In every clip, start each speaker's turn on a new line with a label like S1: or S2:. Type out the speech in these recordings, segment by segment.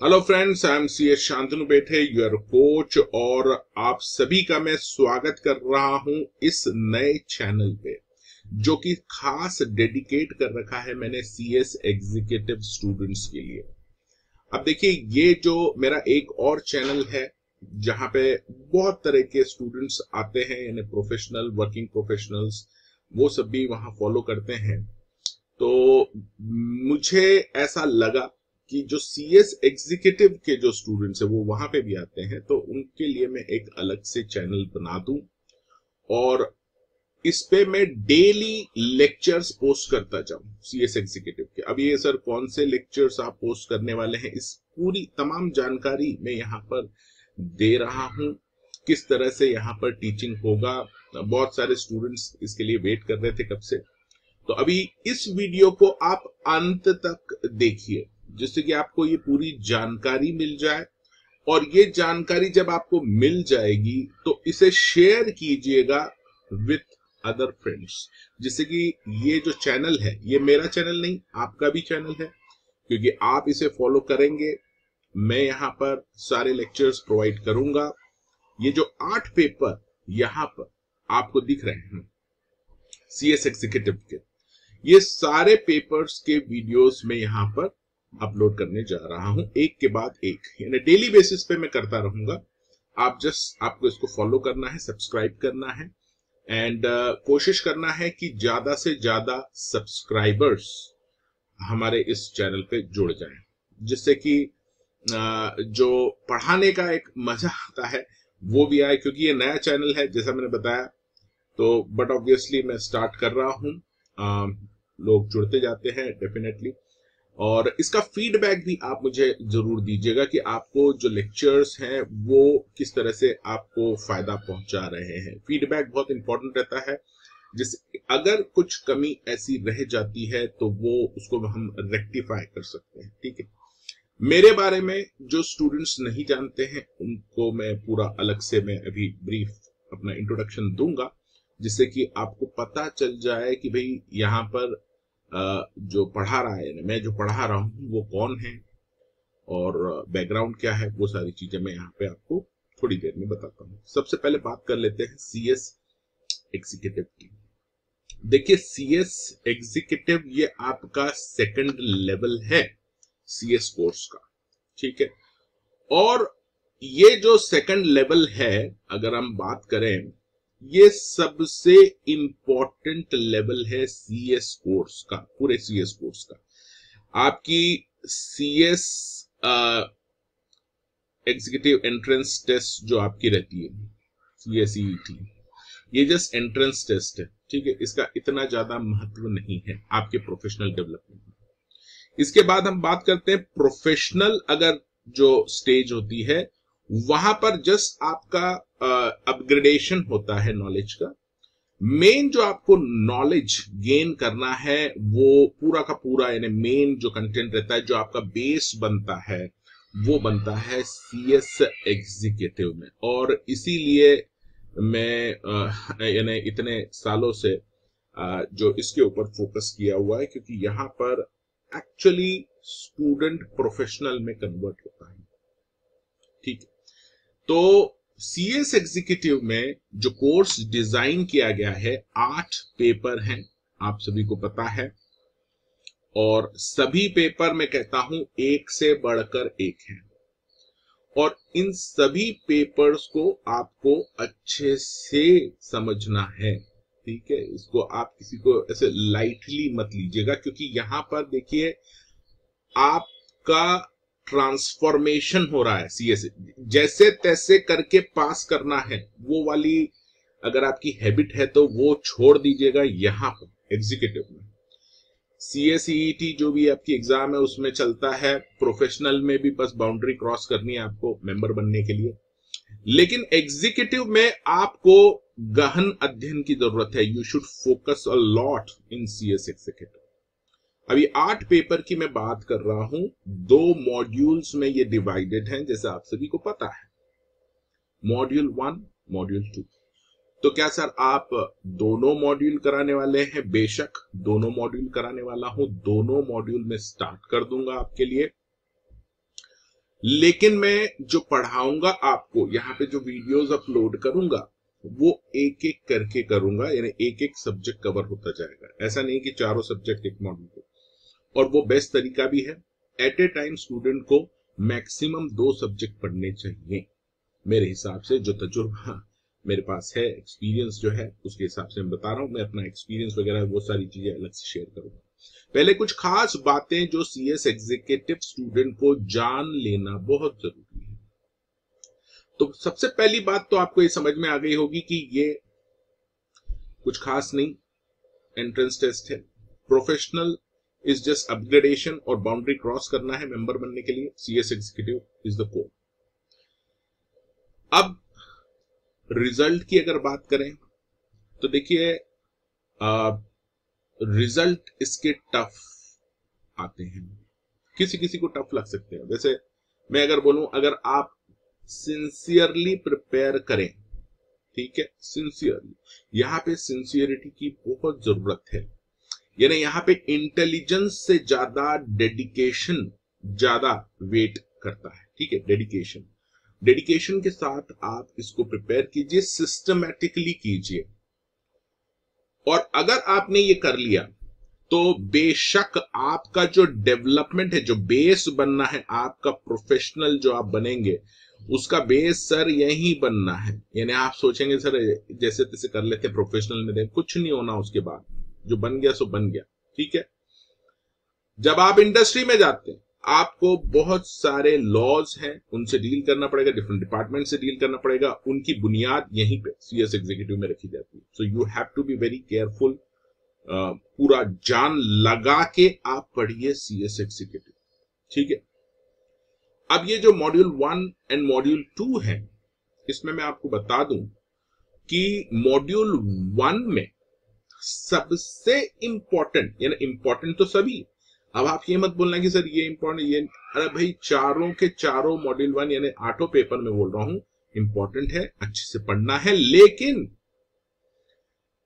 S1: Hello friends, I am C S Shantanu Bethe, your coach. और आप सभी का मैं स्वागत कर रहा हूं इस नए चैनल पे, जो कि खास डेडिकेट कर रखा है मैंने सीएस एग्जीक्यूटिव स्टूडेंट्स के लिए। अब देखिए, ये जो मेरा एक और चैनल है जहां पे बहुत तरह के स्टूडेंट्स आते हैं, यानी प्रोफेशनल, वर्किंग प्रोफेशनल्स, वो सब भी वहां फॉलो करते हैं। तो मुझे ऐसा लगा कि जो सीएस एग्जीक्यूटिव के जो स्टूडेंट्स है वो वहां पे भी आते हैं, तो उनके लिए मैं एक अलग से चैनल बना दूं और इस पे मैं डेली लेक्चर्स पोस्ट करता जाऊं सीएस एग्जीक्यूटिव के। अब ये सर कौन से लेक्चर्स आप पोस्ट करने वाले हैं, इस पूरी तमाम जानकारी मैं यहाँ पर दे रहा हूं। किस तरह से यहाँ पर टीचिंग होगा, बहुत सारे स्टूडेंट्स इसके लिए वेट कर रहे थे कब से। तो अभी इस वीडियो को आप अंत तक देखिए, जिससे कि आपको ये पूरी जानकारी मिल जाए। और ये जानकारी जब आपको मिल जाएगी तो इसे शेयर कीजिएगा विथ अदर फ्रेंड्स, जिससे कि ये जो चैनल है, ये मेरा चैनल नहीं, आपका भी चैनल है, क्योंकि आप इसे फॉलो करेंगे। मैं यहाँ पर सारे लेक्चर्स प्रोवाइड करूंगा। ये जो 8 पेपर यहाँ पर आपको दिख रहे हैं सीएस एग्जीक्यूटिव के, ये सारे पेपर्स के वीडियोस में यहाँ पर अपलोड करने जा रहा हूं, एक के बाद एक, यानी डेली बेसिस पे मैं करता रहूंगा। आपको इसको फॉलो करना है, सब्सक्राइब करना है एंड कोशिश करना है कि ज्यादा से ज्यादा सब्सक्राइबर्स हमारे इस चैनल पे जुड़ जाएं, जिससे कि जो पढ़ाने का एक मजा आता है वो भी आए, क्योंकि ये नया चैनल है जैसा मैंने बताया। तो बट ऑब्वियसली मैं स्टार्ट कर रहा हूं, लोग जुड़ते जाते हैं डेफिनेटली। और इसका फीडबैक भी आप मुझे जरूर दीजिएगा कि आपको जो लेक्चर्स हैं वो किस तरह से आपको फायदा पहुंचा रहे हैं। फीडबैक बहुत इंपॉर्टेंट रहता है, जिससे अगर कुछ कमी ऐसी रह जाती है तो वो उसको हम रेक्टिफाई कर सकते हैं। ठीक है, मेरे बारे में जो स्टूडेंट्स नहीं जानते हैं उनको मैं पूरा अलग से मैं अभी ब्रीफ अपना इंट्रोडक्शन दूंगा, जिससे कि आपको पता चल जाए कि भाई यहाँ पर जो पढ़ा रहा है, मैं जो पढ़ा रहा हूँ वो कौन है और बैकग्राउंड क्या है। वो सारी चीजें मैं यहाँ पे आपको थोड़ी देर में बताता हूँ। सबसे पहले बात कर लेते हैं सीएस एग्जीक्यूटिव की। देखिए, सीएस एग्जीक्यूटिव ये आपका सेकंड लेवल है सीएस कोर्स का। ठीक है, और ये जो सेकंड लेवल है, अगर हम बात करें, ये सबसे इंपॉर्टेंट लेवल है सीएस कोर्स का, पूरे सीएस कोर्स का। आपकी सीएस एग्जीक्यूटिव एंट्रेंस टेस्ट जो आपकी रहती है सीएसईटी, ये जस्ट एंट्रेंस टेस्ट है। ठीक है, इसका इतना ज्यादा महत्व नहीं है आपके प्रोफेशनल डेवलपमेंट में। इसके बाद हम बात करते हैं प्रोफेशनल, अगर जो स्टेज होती है वहां पर जस्ट आपका अपग्रेडेशन होता है नॉलेज का। मेन जो आपको नॉलेज गेन करना है वो पूरा का पूरा, यानी मेन जो कंटेंट रहता है, जो आपका बेस बनता है, वो बनता है सीएस एग्जीक्यूटिव में। और इसीलिए मैं यानी इतने सालों से जो इसके ऊपर फोकस किया हुआ है, क्योंकि यहां पर एक्चुअली स्टूडेंट प्रोफेशनल में कन्वर्ट होता है। ठीक है, तो सीएस एग्जीक्यूटिव में जो कोर्स डिजाइन किया गया है, 8 पेपर हैं, आप सभी को पता है। और सभी पेपर मैं कहता हूं एक से बढ़कर एक है, और इन सभी पेपर्स को आपको अच्छे से समझना है। ठीक है, इसको आप किसी को ऐसे लाइटली मत लीजिएगा, क्योंकि यहां पर देखिए आपका ट्रांसफॉर्मेशन हो रहा है। सीएस जैसे तैसे करके पास करना है, वो वाली अगर आपकी हैबिट है तो वो छोड़ दीजिएगा। यहां पर एग्जीक्यूटिव में सीएसईटी जो भी आपकी एग्जाम है उसमें चलता है, प्रोफेशनल में भी बस बाउंड्री क्रॉस करनी है आपको मेंबर बनने के लिए। लेकिन एग्जीक्यूटिव में आपको गहन अध्ययन की जरूरत है। You should focus a lot in CS executive. अभी 8 पेपर की मैं बात कर रहा हूं, 2 मॉड्यूल्स में ये डिवाइडेड हैं, जैसे आप सभी को पता है, मॉड्यूल 1, मॉड्यूल 2। तो क्या सर आप दोनों मॉड्यूल कराने वाले हैं? बेशक दोनों मॉड्यूल कराने वाला हूं, दोनों मॉड्यूल में स्टार्ट कर दूंगा आपके लिए। लेकिन मैं जो पढ़ाऊंगा आपको, यहाँ पे जो वीडियोस अपलोड करूंगा वो एक एक करके करूंगा, यानी एक एक सब्जेक्ट कवर होता जाएगा। ऐसा नहीं कि चारों सब्जेक्ट एक मॉड्यूल को। और वो बेस्ट तरीका भी है। एट ए टाइम स्टूडेंट को मैक्सिमम 2 सब्जेक्ट पढ़ने चाहिए मेरे हिसाब से। जो तजुर्बा मेरे पास है, एक्सपीरियंस जो है, उसके हिसाब से मैं बता रहा हूं। मैं अपना एक्सपीरियंस वगैरह वो सारी चीजें अलग से शेयर करूंगा। पहले कुछ खास बातें जो सीएस एग्जीक्यूटिव स्टूडेंट को जान लेना बहुत जरूरी है। तो सबसे पहली बात तो आपको ये समझ में आ गई होगी कि ये कुछ खास नहीं, एंट्रेंस टेस्ट है। प्रोफेशनल इज जस्ट अपग्रेडेशन और बाउंड्री क्रॉस करना है मेंबर बनने के लिए। CS executive is the core. अब रिजल्ट की अगर बात करें तो देखिए, रिजल्ट इसके टफ आते हैं। किसी किसी को टफ लग सकते हैं। वैसे मैं अगर बोलूं, अगर आप सिंसियरली प्रिपेयर करें, ठीक है, सिंसियरली, यहां पे सिंसियरिटी की बहुत जरूरत है। यानी यहां पे इंटेलिजेंस से ज्यादा डेडिकेशन ज्यादा वेट करता है। ठीक है, डेडिकेशन के साथ आप इसको प्रिपेयर कीजिए, सिस्टमैटिकली कीजिए। और अगर आपने ये कर लिया तो बेशक आपका जो डेवलपमेंट है, जो बेस बनना है आपका, प्रोफेशनल जो आप बनेंगे, उसका बेस सर यही बनना है। यानी आप सोचेंगे सर जैसे तैसे कर लेते, प्रोफेशनल में कुछ नहीं होना, उसके बाद जो बन गया सो बन गया। ठीक है, जब आप इंडस्ट्री में जाते हैं आपको बहुत सारे लॉज हैं, उनसे डील करना पड़ेगा, डिफरेंट डिपार्टमेंट से डील करना पड़ेगा। उनकी बुनियाद यहीं पे सीएस एग्जीक्यूटिव में रखी जाती है। So you have to be very careful. पूरा जान लगा के आप पढ़िए सीएस एग्जीक्यूटिव। ठीक है, अब ये जो मॉड्यूल 1 एंड मॉड्यूल 2 है, इसमें मैं आपको बता दूं कि मॉड्यूल 1 में सबसे इंपॉर्टेंट, यानी इंपॉर्टेंट तो सभी, अब आप ये मत बोलना कि सर ये इंपॉर्टेंट, ये, अरे भाई चारों के चारों मॉड्यूल 1 यानी 8 पेपर में बोल रहा हूं, इंपॉर्टेंट है, अच्छे से पढ़ना है। लेकिन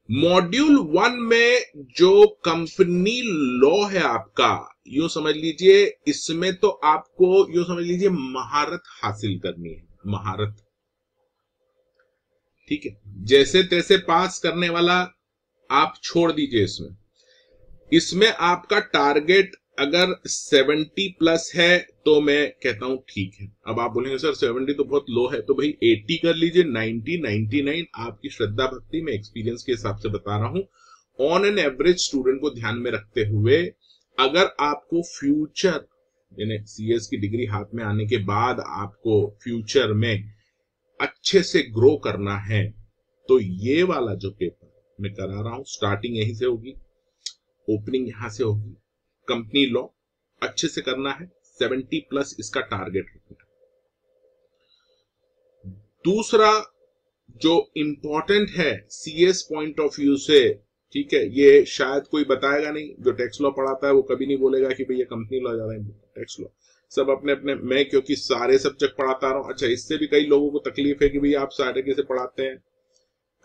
S1: मॉड्यूल 1 में जो कंपनी लॉ है आपका, यूं समझ लीजिए, इसमें तो आपको यूं समझ लीजिए महारत हासिल करनी है, महारत। ठीक है, जैसे तैसे पास करने वाला आप छोड़ दीजिए। इसमें आपका टारगेट अगर 70 प्लस है तो मैं कहता हूं ठीक है। अब आप बोलेंगे सर 70 तो बहुत लो है, तो भाई 80 कर लीजिए, 90, 99, आपकी श्रद्धा भक्ति, में एक्सपीरियंस के हिसाब से बता रहा हूं। ऑन एन एवरेज स्टूडेंट को ध्यान में रखते हुए, अगर आपको फ्यूचर, यानी सीएस की डिग्री हाथ में आने के बाद आपको फ्यूचर में अच्छे से ग्रो करना है, तो ये वाला जो पेपर मैं करा रहा हूं, स्टार्टिंग यहीं से होगी, ओपनिंग यहां से होगी। कंपनी लॉ अच्छे से करना है, 70 प्लस इसका टारगेट रखना है। दूसरा जो इंपॉर्टेंट है सीएस पॉइंट ऑफ व्यू से, ठीक है, ये शायद कोई बताएगा नहीं। जो टैक्स लॉ पढ़ाता है वो कभी नहीं बोलेगा कि भैया कंपनी लॉ ज्यादा है, टैक्स लॉ। सब अपने अपने, मैं क्योंकि सारे सब्जेक्ट पढ़ाता रहा हूं। अच्छा, इससे भी कई लोगों को तकलीफ है कि भैया आप सारे कैसे पढ़ाते हैं।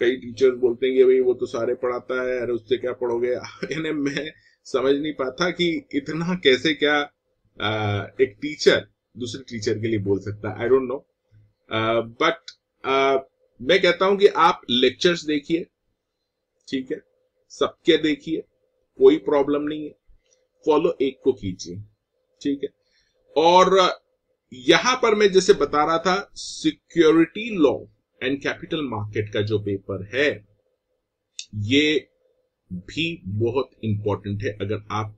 S1: कई टीचर्स बोलते हैं कि भाई वो तो सारे पढ़ाता है, अरे उससे क्या पढ़ोगे। यानी मैं समझ नहीं पाता कि इतना कैसे क्या एक टीचर दूसरे टीचर के लिए बोल सकता है। आई डोंट नो, बट मैं कहता हूं कि आप लेक्चर्स देखिए, ठीक है, सबके देखिए, कोई प्रॉब्लम नहीं है, फॉलो एक को कीजिए, ठीक है। और यहां पर मैं जैसे बता रहा था, security law and capital market का जो पेपर है, ये भी बहुत इंपॉर्टेंट है। अगर आप,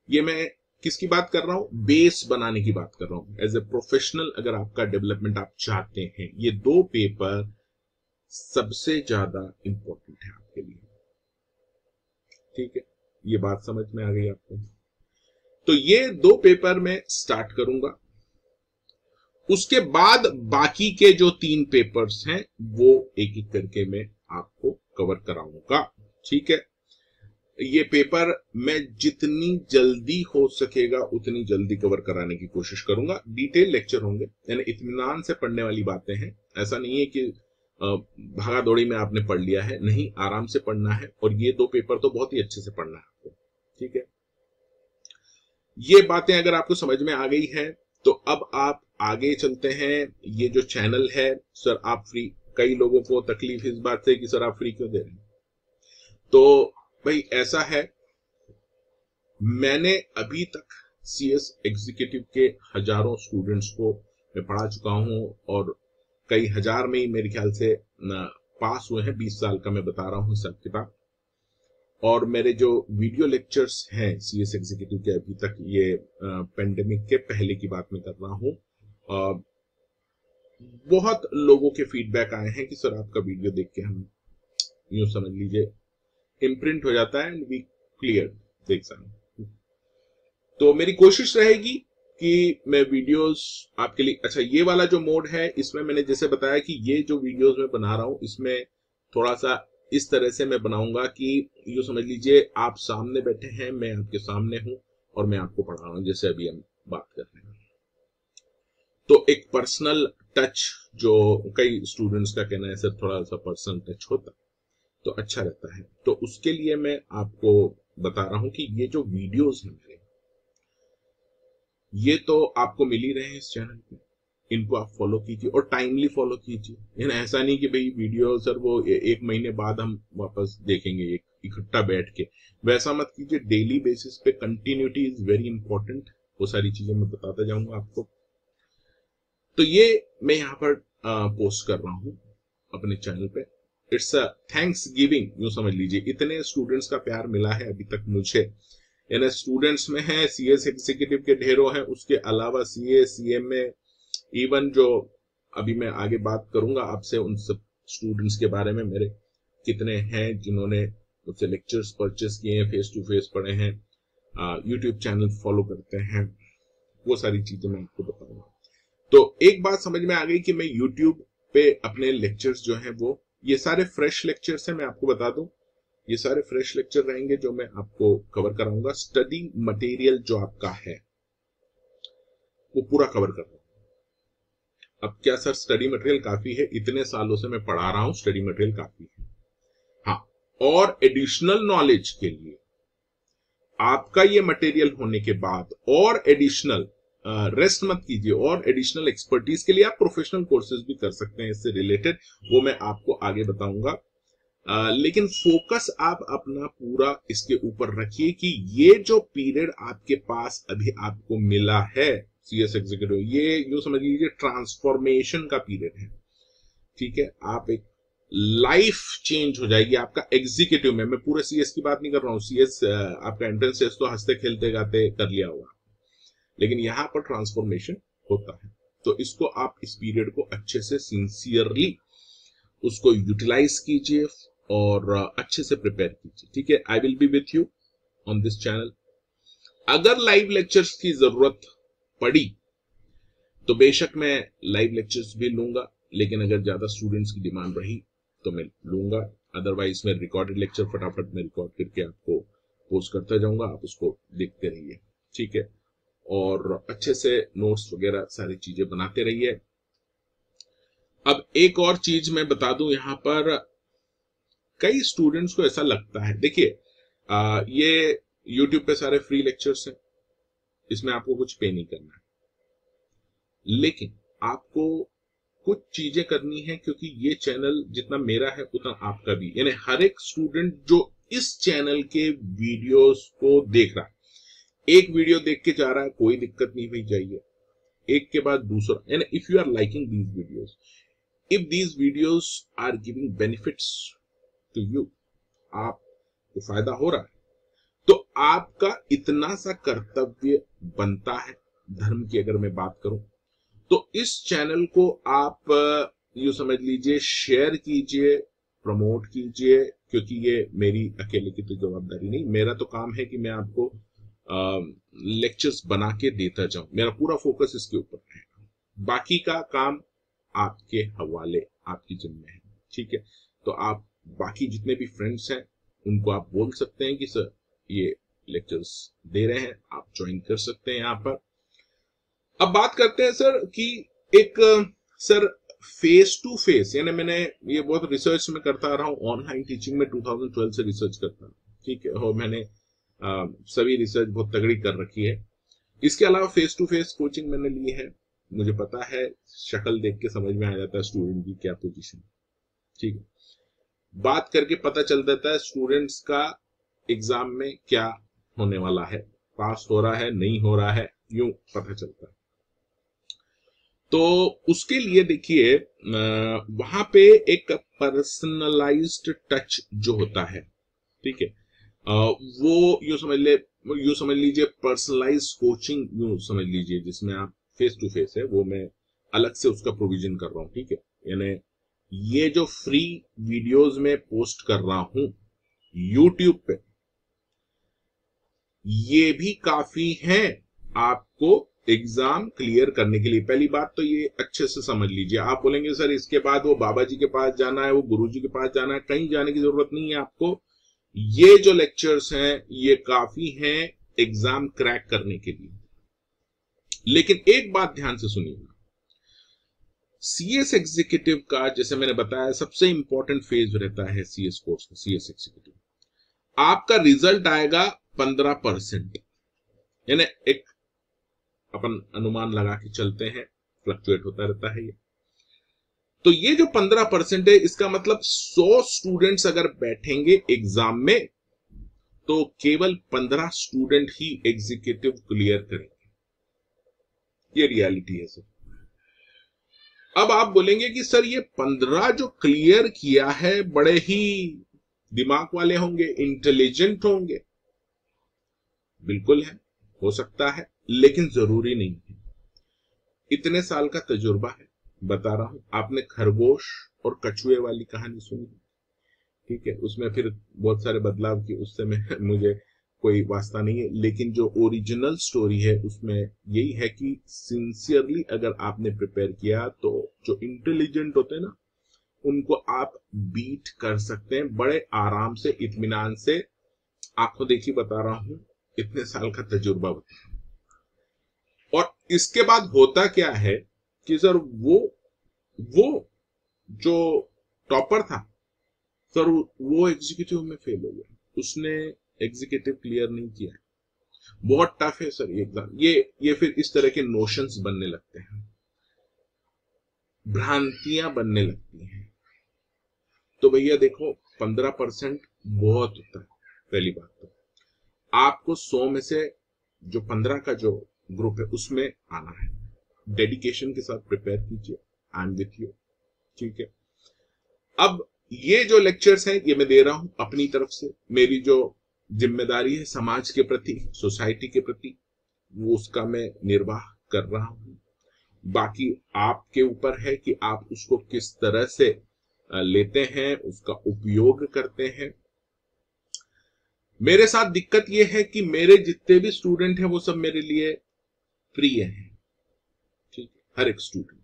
S1: ये मैं किसकी बात कर रहा हूं, बेस बनाने की बात कर रहा हूं। एज ए प्रोफेशनल अगर आपका डेवलपमेंट आप चाहते हैं, ये 2 पेपर सबसे ज्यादा इंपॉर्टेंट है आपके लिए। ठीक है, ये बात समझ में आ गई आपको। तो ये 2 पेपर में स्टार्ट करूंगा, उसके बाद बाकी के जो 3 पेपर्स हैं वो एक एक करके मैं आपको कवर कराऊंगा। ठीक है, ये पेपर मैं जितनी जल्दी हो सकेगा उतनी जल्दी कवर कराने की कोशिश करूंगा। डिटेल लेक्चर होंगे, यानी इत्मीनान से पढ़ने वाली बातें हैं। ऐसा नहीं है कि भागा दौड़ी में आपने पढ़ लिया है, नहीं, आराम से पढ़ना है। और ये 2 पेपर तो बहुत ही अच्छे से पढ़ना है आपको। ठीक है, ये बातें अगर आपको समझ में आ गई है तो अब आप आगे चलते हैं। ये जो चैनल है सर आप फ्री, कई लोगों को तकलीफ इस बात से कि सर आप फ्री क्यों दे रहे हैं। तो भाई ऐसा है, मैंने अभी तक सीएस एग्जीक्यूटिव के हजारों स्टूडेंट्स को मैं पढ़ा चुका हूं और कई हजार में ही मेरे ख्याल से पास हुए हैं। 20 साल का मैं बता रहा हूं हिसाब किताब। और मेरे जो वीडियो लेक्चर्स हैं सीएस एग्जीक्यूटिव के, अभी तक ये पेंडेमिक के पहले की बात मैं कर रहा हूं, बहुत लोगों के फीडबैक आए हैं कि सर आपका वीडियो देख के हम यूं समझ लीजिए इम्प्रिंट हो जाता है and we clear the exam. तो मेरी कोशिश रहेगी कि मैं वीडियोस आपके लिए, अच्छा ये वाला जो मोड है इसमें मैंने जैसे बताया कि ये जो वीडियोस मैं बना रहा हूं इसमें थोड़ा सा इस तरह से मैं बनाऊंगा कि यूं समझ लीजिए आप सामने बैठे हैं, मैं आपके सामने हूं और मैं आपको पढ़ा रहा हूं जैसे अभी हम बात कर रहे हैं। तो एक पर्सनल टच, जो कई स्टूडेंट्स का कहना है सर थोड़ा सा पर्सनल टच होता तो अच्छा रहता है, तो उसके लिए मैं आपको बता रहा हूं कि ये जो वीडियोस हैं मेरे, ये तो आपको मिल ही रहे हैं इस चैनल पे, इनको आप फॉलो कीजिए और टाइमली फॉलो कीजिए। ऐसा नहीं कि भाई वीडियो सर वो एक महीने बाद हम वापस देखेंगे एक इकट्ठा बैठ के, वैसा मत कीजिए। डेली बेसिस पे कंटिन्यूटी इज वेरी इंपॉर्टेंट। वो सारी चीजें मैं बताता जाऊंगा आपको। तो ये मैं यहाँ पर पोस्ट कर रहा हूँ अपने चैनल पे। इट्स अ थैंक्स गिविंग, यूं समझ लीजिए। इतने स्टूडेंट्स का प्यार मिला है अभी तक मुझे, यानी स्टूडेंट्स में है, सीएस एग्जीक्यूटिव के ढेरों हैं, उसके अलावा सीए सीएम में, इवन जो अभी मैं आगे बात करूंगा आपसे उन सब स्टूडेंट्स के बारे में, मेरे कितने हैं जिन्होंने मुझसे लेक्चर्स परचेस किए हैं, फेस टू फेस पढ़े हैं, यूट्यूब चैनल फॉलो करते हैं, वो सारी चीजें मैं आपको बताऊंगा। तो एक बात समझ में आ गई कि मैं यूट्यूब पे अपने लेक्चर्स जो हैं वो, ये सारे फ्रेश लेक्चर्स हैं, मैं आपको बता दूं ये सारे फ्रेश लेक्चर रहेंगे जो मैं आपको कवर कराऊंगा। स्टडी मटेरियल जो आपका है वो पूरा कवर कर रहा हूं। अब क्या सर स्टडी मटेरियल काफी है? इतने सालों से मैं पढ़ा रहा हूं, स्टडी मटेरियल काफी है। हाँ, और एडिशनल नॉलेज के लिए आपका ये मटेरियल होने के बाद और एडिशनल रेस्ट मत कीजिए, और एडिशनल एक्सपर्टीज के लिए आप प्रोफेशनल कोर्सेज भी कर सकते हैं इससे रिलेटेड, वो मैं आपको आगे बताऊंगा। लेकिन फोकस आप अपना पूरा इसके ऊपर रखिए कि ये जो पीरियड आपके पास अभी आपको मिला है सीएस एग्जीक्यूटिव, ये यूं समझ लीजिए ट्रांसफॉर्मेशन का पीरियड है। ठीक है, आप एक लाइफ चेंज हो जाएगी आपका एग्जीक्यूटिव में। मैं पूरे सीएस की बात नहीं कर रहा हूं, सीएस आपका एंट्रेंस टेस्ट तो हंसते खेलते गाते कर लिया होगा, लेकिन यहां पर ट्रांसफॉर्मेशन होता है। तो इसको आप इस पीरियड को अच्छे से सिंसियरली उसको यूटिलाइज कीजिए और अच्छे से प्रिपेयर कीजिए। ठीक है, I will be with you on this channel. अगर लाइव लेक्चर्स की जरूरत पड़ी तो बेशक मैं लाइव लेक्चर्स भी लूंगा, लेकिन अगर ज्यादा स्टूडेंट्स की डिमांड रही तो मैं लूंगा। अदरवाइज मैं रिकॉर्डेड लेक्चर फटाफट में रिकॉर्ड करके आपको पोस्ट करता जाऊंगा, आप उसको देखते रहिए। ठीक है, और अच्छे से नोट्स वगैरह सारी चीजें बनाते रहिए। अब एक और चीज मैं बता दूं, यहां पर कई स्टूडेंट्स को ऐसा लगता है, देखिए ये YouTube पे सारे फ्री लेक्चर्स हैं, इसमें आपको कुछ पे नहीं करना है, लेकिन आपको कुछ चीजें करनी है, क्योंकि ये चैनल जितना मेरा है उतना आपका भी, यानी हर एक स्टूडेंट जो इस चैनल के वीडियोस को देख रहा है, एक वीडियो देख के जा रहा है, कोई दिक्कत नहीं भाई, जाइए एक के बाद दूसरा। यानी if you are liking these videos, if these videos are giving benefits to you, आपको फायदा हो रहा है, तो आपका इतना सा कर्तव्य बनता है। धर्म की अगर मैं बात करूं तो इस चैनल को आप यूं समझ लीजिए शेयर कीजिए, प्रमोट कीजिए, क्योंकि ये मेरी अकेले की तो जवाबदारी नहीं, मेरा तो काम है कि मैं आपको लेक्चर्स बना के देता जाऊं, मेरा पूरा फोकस इसके ऊपर है, बाकी का काम आपके हवाले, आपकी जिम्मे है। ठीक है, तो आप बाकी जितने भी फ्रेंड्स हैं उनको आप बोल सकते हैं कि सर ये लेक्चर्स दे रहे हैं, आप ज्वाइन कर सकते हैं यहाँ पर। अब बात करते हैं सर कि एक सर फेस टू फेस, यानी मैंने ये बहुत रिसर्च में करता रहा हूँ, ऑनलाइन टीचिंग में 2012 से रिसर्च करता हूँ। ठीक है, और मैंने सभी रिसर्च बहुत तगड़ी कर रखी है। इसके अलावा फेस टू फेस कोचिंग मैंने ली है, मुझे पता है, शक्ल देख के समझ में आ जाता है स्टूडेंट की क्या पोजीशन, ठीक है, बात करके पता चल जाता है स्टूडेंट्स का एग्जाम में क्या होने वाला है, पास हो रहा है नहीं हो रहा है, यूं पता चलता है। तो उसके लिए देखिए वहां पे एक पर्सनलाइज्ड टच जो होता है, ठीक है, वो यूं समझ लीजिए पर्सनलाइज कोचिंग यूं समझ लीजिए, जिसमें आप फेस टू फेस है, वो मैं अलग से उसका प्रोविजन कर रहा हूं, ठीक है। यानी ये जो फ्री वीडियोस में पोस्ट कर रहा हूं यूट्यूब पे, ये भी काफी है आपको एग्जाम क्लियर करने के लिए। पहली बात तो ये अच्छे से समझ लीजिए। आप बोलेंगे सर इसके बाद वो बाबा जी के पास जाना है, वो गुरुजी के पास जाना है, कहीं जाने की जरूरत नहीं है आपको। ये जो लेक्चर्स हैं ये काफी हैं एग्जाम क्रैक करने के लिए। लेकिन एक बात ध्यान से सुनिएगा, सीएस एग्जीक्यूटिव का जैसे मैंने बताया सबसे इंपॉर्टेंट फेज रहता है सीएस कोर्स का, सीएस एग्जीक्यूटिव। आपका रिजल्ट आएगा 15%, यानी एक अपन अनुमान लगा के चलते हैं, फ्लक्चुएट होता रहता है ये। तो ये जो 15% है, इसका मतलब 100 स्टूडेंट्स अगर बैठेंगे एग्जाम में तो केवल 15 स्टूडेंट ही एग्जीक्यूटिव क्लियर करेंगे। ये रियलिटी है सर। अब आप बोलेंगे कि सर ये 15 जो क्लियर किया है बड़े ही दिमाग वाले होंगे, इंटेलिजेंट होंगे। बिल्कुल है, हो सकता है, लेकिन जरूरी नहीं है। इतने साल का तजुर्बा है, बता रहा हूं। आपने खरगोश और कछुए वाली कहानी सुनी, ठीक है, उसमें फिर बहुत सारे बदलाव की, उससे मुझे कोई वास्ता नहीं है, लेकिन जो ओरिजिनल स्टोरी है उसमें यही है कि सिंसियरली अगर आपने प्रिपेयर किया तो जो इंटेलिजेंट होते हैं ना, उनको आप बीट कर सकते हैं बड़े आराम से, इत्मीनान से। आंखों देखी बता रहा हूं, इतने साल का तजुर्बा बता। और इसके बाद होता क्या है कि सर वो जो टॉपर था सर, वो एग्जीक्यूटिव में फेल हो गया, उसने एग्जीक्यूटिव क्लियर नहीं किया। बहुत टफ है सर ये एग्जाम। ये फिर इस तरह के नोशंस बनने लगते हैं, भ्रांतियां बनने लगती हैं। तो भैया देखो 15% बहुत होता है। पहली बात तो आपको 100 में से जो 15 का जो ग्रुप है उसमें आना है। डेडिकेशन के साथ प्रिपेयर कीजिए, आई एम विथ यू, ठीक है। अब ये जो लेक्चर्स हैं ये मैं दे रहा हूं अपनी तरफ से। मेरी जो जिम्मेदारी है समाज के प्रति, सोसाइटी के प्रति, वो उसका मैं निर्वाह कर रहा हूं। बाकी आपके ऊपर है कि आप उसको किस तरह से लेते हैं, उसका उपयोग करते हैं। मेरे साथ दिक्कत यह है कि मेरे जितने भी स्टूडेंट हैं वो सब मेरे लिए प्रिय हैं, ठीक है, हर एक स्टूडेंट।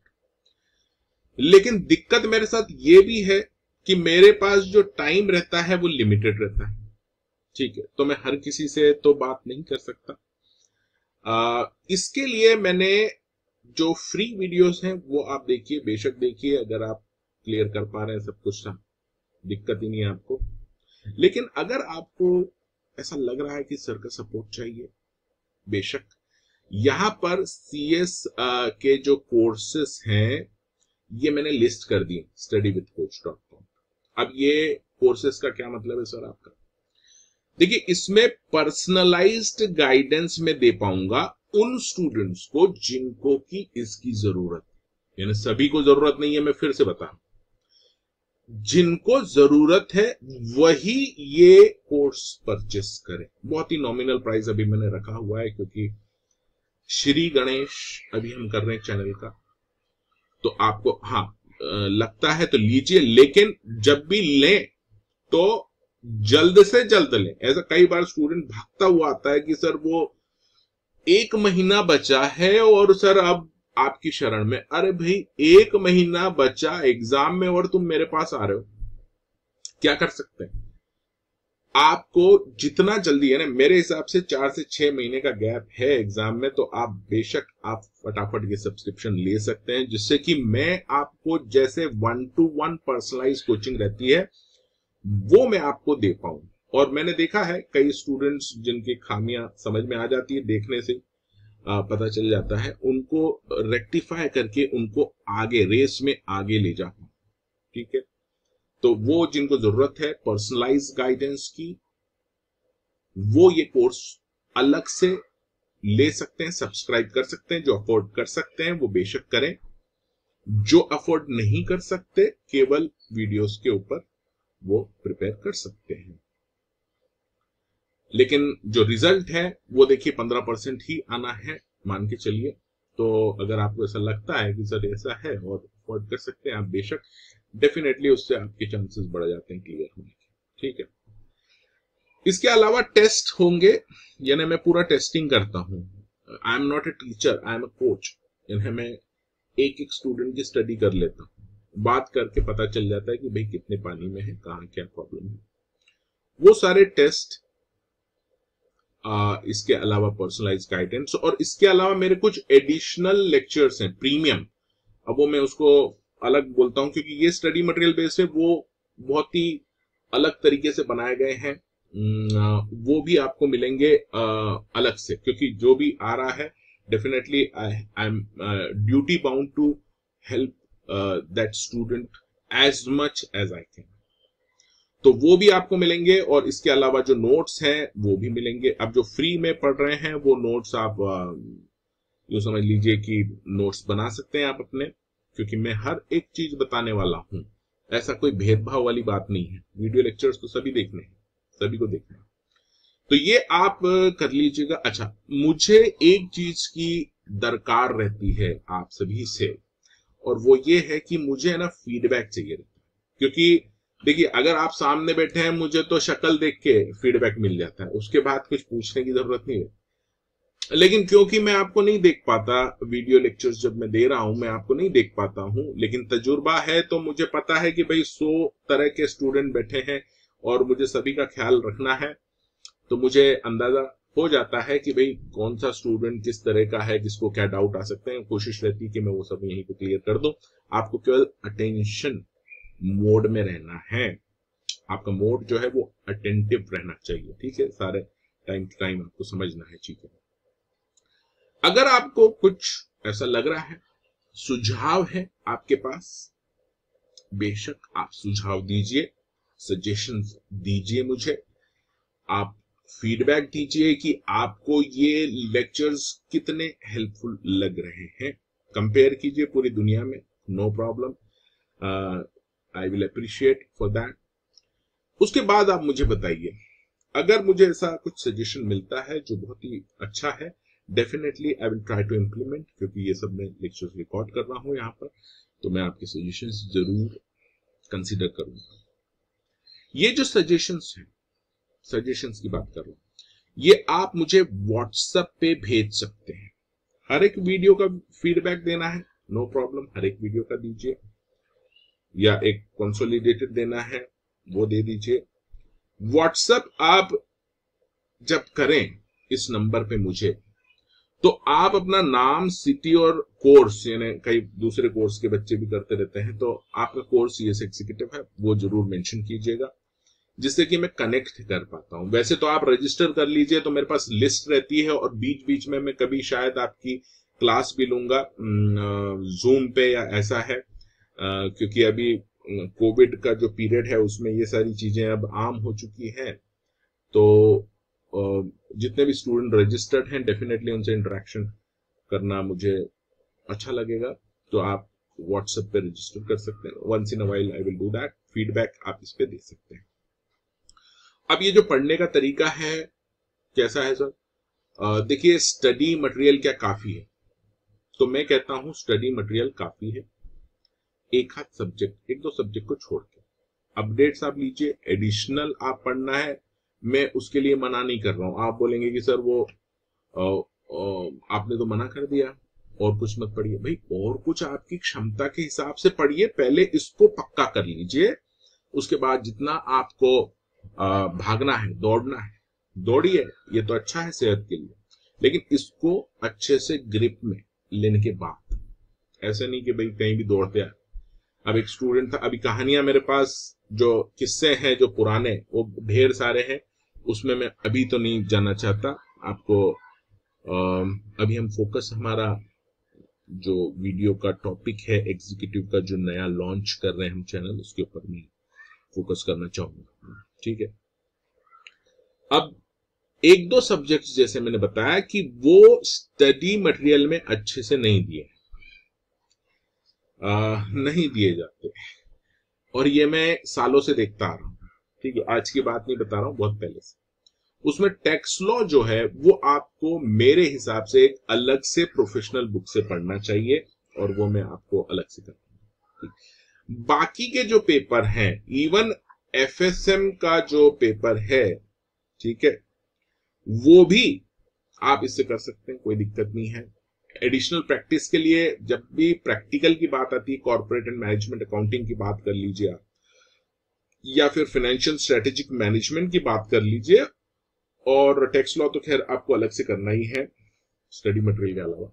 S1: लेकिन दिक्कत मेरे साथ ये भी है कि मेरे पास जो टाइम रहता है वो लिमिटेड रहता है, ठीक है। तो मैं हर किसी से तो बात नहीं कर सकता। इसके लिए मैंने जो फ्री वीडियोस हैं वो आप देखिए, बेशक देखिए, अगर आप क्लियर कर पा रहे हैं सब कुछ, दिक्कत ही नहीं है आपको। लेकिन अगर आपको ऐसा लग रहा है कि सर का सपोर्ट चाहिए, बेशक यहां पर सीएस के जो कोर्सेस हैं ये मैंने लिस्ट कर दी, studyWithCoach.com। अब ये कोर्सेस का क्या मतलब है सर आपका? देखिए, इसमें पर्सनलाइज्ड गाइडेंस में दे पाऊंगा उन स्टूडेंट्स को जिनको की इसकी जरूरत, यानी सभी को जरूरत नहीं है, मैं फिर से बताऊं, जिनको जरूरत है वही ये कोर्स परचेस करें। बहुत ही नॉमिनल प्राइस अभी मैंने रखा हुआ है, क्योंकि श्री गणेश अभी हम कर रहे हैं चैनल का। तो आपको लगता है तो लीजिए, लेकिन जब भी लें तो जल्द से जल्द लें। ऐसा कई बार स्टूडेंट भागता हुआ आता है कि सर वो 1 महीना बचा है और सर अब आपकी शरण में। अरे भाई, 1 महीना बचा एग्जाम में और तुम मेरे पास आ रहे हो, क्या कर सकते हैं? आपको जितना जल्दी है ना, मेरे हिसाब से 4 से 6 महीने का गैप है एग्जाम में, तो आप बेशक आप फटाफट ये सब्सक्रिप्शन ले सकते हैं, जिससे कि मैं आपको जैसे 1-to-1 पर्सनलाइज कोचिंग रहती है वो मैं आपको दे पाऊं। और मैंने देखा है कई स्टूडेंट्स जिनकी खामियां समझ में आ जाती है देखने से, पता चल जाता है, उनको रेक्टिफाई करके उनको आगे रेस में आगे ले जा पाऊं। ठीक है, तो वो जिनको जरूरत है पर्सनलाइज गाइडेंस की, वो ये कोर्स अलग से ले सकते हैं, सब्सक्राइब कर सकते हैं। जो अफोर्ड कर सकते हैं वो बेशक करें, जो अफोर्ड नहीं कर सकते केवल वीडियोस के ऊपर वो प्रिपेयर कर सकते हैं। लेकिन जो रिजल्ट है वो देखिए 15% ही आना है, मान के चलिए। तो अगर आपको ऐसा लगता है कि सर ऐसा है और अफोर्ड कर सकते हैं आप, बेशक डेफिनेटली उससे आपके चांसेस बढ़ जाते हैं क्लियर होने के। ठीक है, इसके अलावा टेस्ट होंगे, यानी मैं पूरा टेस्टिंग करता हूं। I am not a teacher, I am a coach. यानी मैं एक एक स्टूडेंट की स्टडी कर लेता हूँ, बात करके पता चल जाता है कि भाई कितने पानी में है, कहाँ क्या प्रॉब्लम है। वो सारे टेस्ट, इसके अलावा पर्सनलाइज गाइडेंस, और इसके अलावा मेरे कुछ एडिशनल लेक्चर्स हैं प्रीमियम। अब वो मैं उसको अलग बोलता हूं क्योंकि ये स्टडी मटेरियल बेस है, वो बहुत ही अलग तरीके से बनाए गए हैं। वो भी आपको मिलेंगे अलग से, क्योंकि जो भी आ रहा है definitely I am duty bound to help that student as much as I can. तो वो भी आपको मिलेंगे, और इसके अलावा जो नोट्स हैं वो भी मिलेंगे। अब जो फ्री में पढ़ रहे हैं वो नोट्स आप जो समझ लीजिए कि नोट्स बना सकते हैं आप अपने, क्योंकि मैं हर एक चीज बताने वाला हूं, ऐसा कोई भेदभाव वाली बात नहीं है। वीडियो लेक्चर्स तो सभी देखने हैं, सभी को देखना है, तो ये आप कर लीजिएगा। अच्छा, मुझे एक चीज की दरकार रहती है आप सभी से, और वो ये है कि मुझे है ना फीडबैक चाहिए रहता है। क्योंकि देखिए, अगर आप सामने बैठे हैं, मुझे तो शक्ल देख के फीडबैक मिल जाता है, उसके बाद कुछ पूछने की जरूरत नहीं है। लेकिन क्योंकि मैं आपको नहीं देख पाता, वीडियो लेक्चर्स जब मैं दे रहा हूं मैं आपको नहीं देख पाता हूं, लेकिन तजुर्बा है तो मुझे पता है कि भाई 100 तरह के स्टूडेंट बैठे हैं और मुझे सभी का ख्याल रखना है। तो मुझे अंदाजा हो जाता है कि भाई कौन सा स्टूडेंट किस तरह का है, किसको क्या डाउट आ सकते हैं। कोशिश रहती है कि मैं वो सब यहीं पे क्लियर कर दूं। आपको केवल अटेंशन मोड में रहना है, आपका मोड जो है वो अटेंटिव रहना चाहिए। ठीक है, सारे टाइम टू टाइम आपको समझना है चीजें। अगर आपको कुछ ऐसा लग रहा है, सुझाव है आपके पास, बेशक आप सुझाव दीजिए, सजेशंस दीजिए मुझे। आप फीडबैक दीजिए कि आपको ये लेक्चर्स कितने हेल्पफुल लग रहे हैं। कंपेयर कीजिए पूरी दुनिया में, no problem, I will appreciate for that. उसके बाद आप मुझे बताइए, अगर मुझे ऐसा कुछ सजेशन मिलता है जो बहुत ही अच्छा है, definitely I will try to implement. क्योंकि ये सब मैं लेक्चर्स रिकॉर्ड कर रहा हूं यहाँ पर, तो मैं आपके सजेशंस जरूर कंसीडर करूंगा। ये जो सजेशंस हैं, सजेशंस की बात कर रहा हूं, ये आप मुझे व्हाट्सएप पे भेज सकते हैं। हर एक वीडियो का फीडबैक देना है, नो प्रॉब्लम, हर एक वीडियो का दीजिए, या एक कंसोलिडेटेड देना है वो दे दीजिए। व्हाट्सएप आप जब करें इस नंबर पे मुझे, तो आप अपना नाम, सिटी और कोर्स, यानी कई दूसरे कोर्स के बच्चे भी करते रहते हैं, तो आपका कोर्स सीएस एग्जीक्यूटिव है वो जरूर मेंशन कीजिएगा, जिससे कि मैं कनेक्ट कर पाता हूं। वैसे तो आप रजिस्टर कर लीजिए, तो मेरे पास लिस्ट रहती है, और बीच बीच में मैं कभी शायद आपकी क्लास भी लूंगा जूम पे या ऐसा है, क्योंकि अभी कोविड का जो पीरियड है उसमें ये सारी चीजें अब आम हो चुकी हैं। तो जितने भी स्टूडेंट रजिस्टर्ड हैं, डेफिनेटली उनसे इंटरेक्शन करना मुझे अच्छा लगेगा। तो आप व्हाट्सएप पे रजिस्टर कर सकते हैं, once in a while I will do that. Feedback आप इस पे दे सकते हैं। अब ये जो पढ़ने का तरीका है कैसा है सर? देखिए, स्टडी मटेरियल क्या काफी है? तो मैं कहता हूं स्टडी मटेरियल काफी है, एक हाथ सब्जेक्ट, एक दो सब्जेक्ट को छोड़ के। अपडेट्स आप लीजिए, एडिशनल आप पढ़ना है, मैं उसके लिए मना नहीं कर रहा हूं। आप बोलेंगे कि सर वो आपने तो मना कर दिया, और कुछ मत पढ़िए। भाई और कुछ आपकी क्षमता के हिसाब से पढ़िए, पहले इसको पक्का कर लीजिए, उसके बाद जितना आपको भागना है, दौड़ना है, दौड़िए, ये तो अच्छा है सेहत के लिए, लेकिन इसको अच्छे से ग्रिप में लेने के बाद, ऐसे नहीं कि भाई कहीं भी दौड़ते आए। अब एक स्टूडेंट था, अभी कहानियां मेरे पास जो किस्से हैं जो पुराने, वो ढेर सारे हैं, उसमें मैं अभी तो नहीं जाना चाहता, आपको अभी हम फोकस हमारा जो वीडियो का टॉपिक है एग्जीक्यूटिव का जो नया लॉन्च कर रहे हैं हम चैनल, उसके ऊपर मैं फोकस करना चाहूंगा। ठीक है, अब एक दो सब्जेक्ट्स जैसे मैंने बताया कि वो स्टडी मटेरियल में अच्छे से नहीं दिए जाते, और ये मैं सालों से देखता आ रहा हूं। ठीक है, आज की बात नहीं बता रहा हूं, बहुत पहले से। उसमें टैक्स लॉ जो है वो आपको मेरे हिसाब से एक अलग से प्रोफेशनल बुक से पढ़ना चाहिए, और वो मैं आपको अलग से करता हूं। बाकी के जो पेपर हैं, इवन एफएसएम का जो पेपर है, ठीक है, वो भी आप इससे कर सकते हैं, कोई दिक्कत नहीं है। एडिशनल प्रैक्टिस के लिए जब भी प्रैक्टिकल की बात आती है, कॉर्पोरेट एंड मैनेजमेंट अकाउंटिंग की बात कर लीजिए आप, या फिर फाइनेंशियल स्ट्रेटेजिक मैनेजमेंट की बात कर लीजिए, और टैक्स लॉ तो खैर आपको अलग से करना ही है स्टडी मटेरियल के अलावा।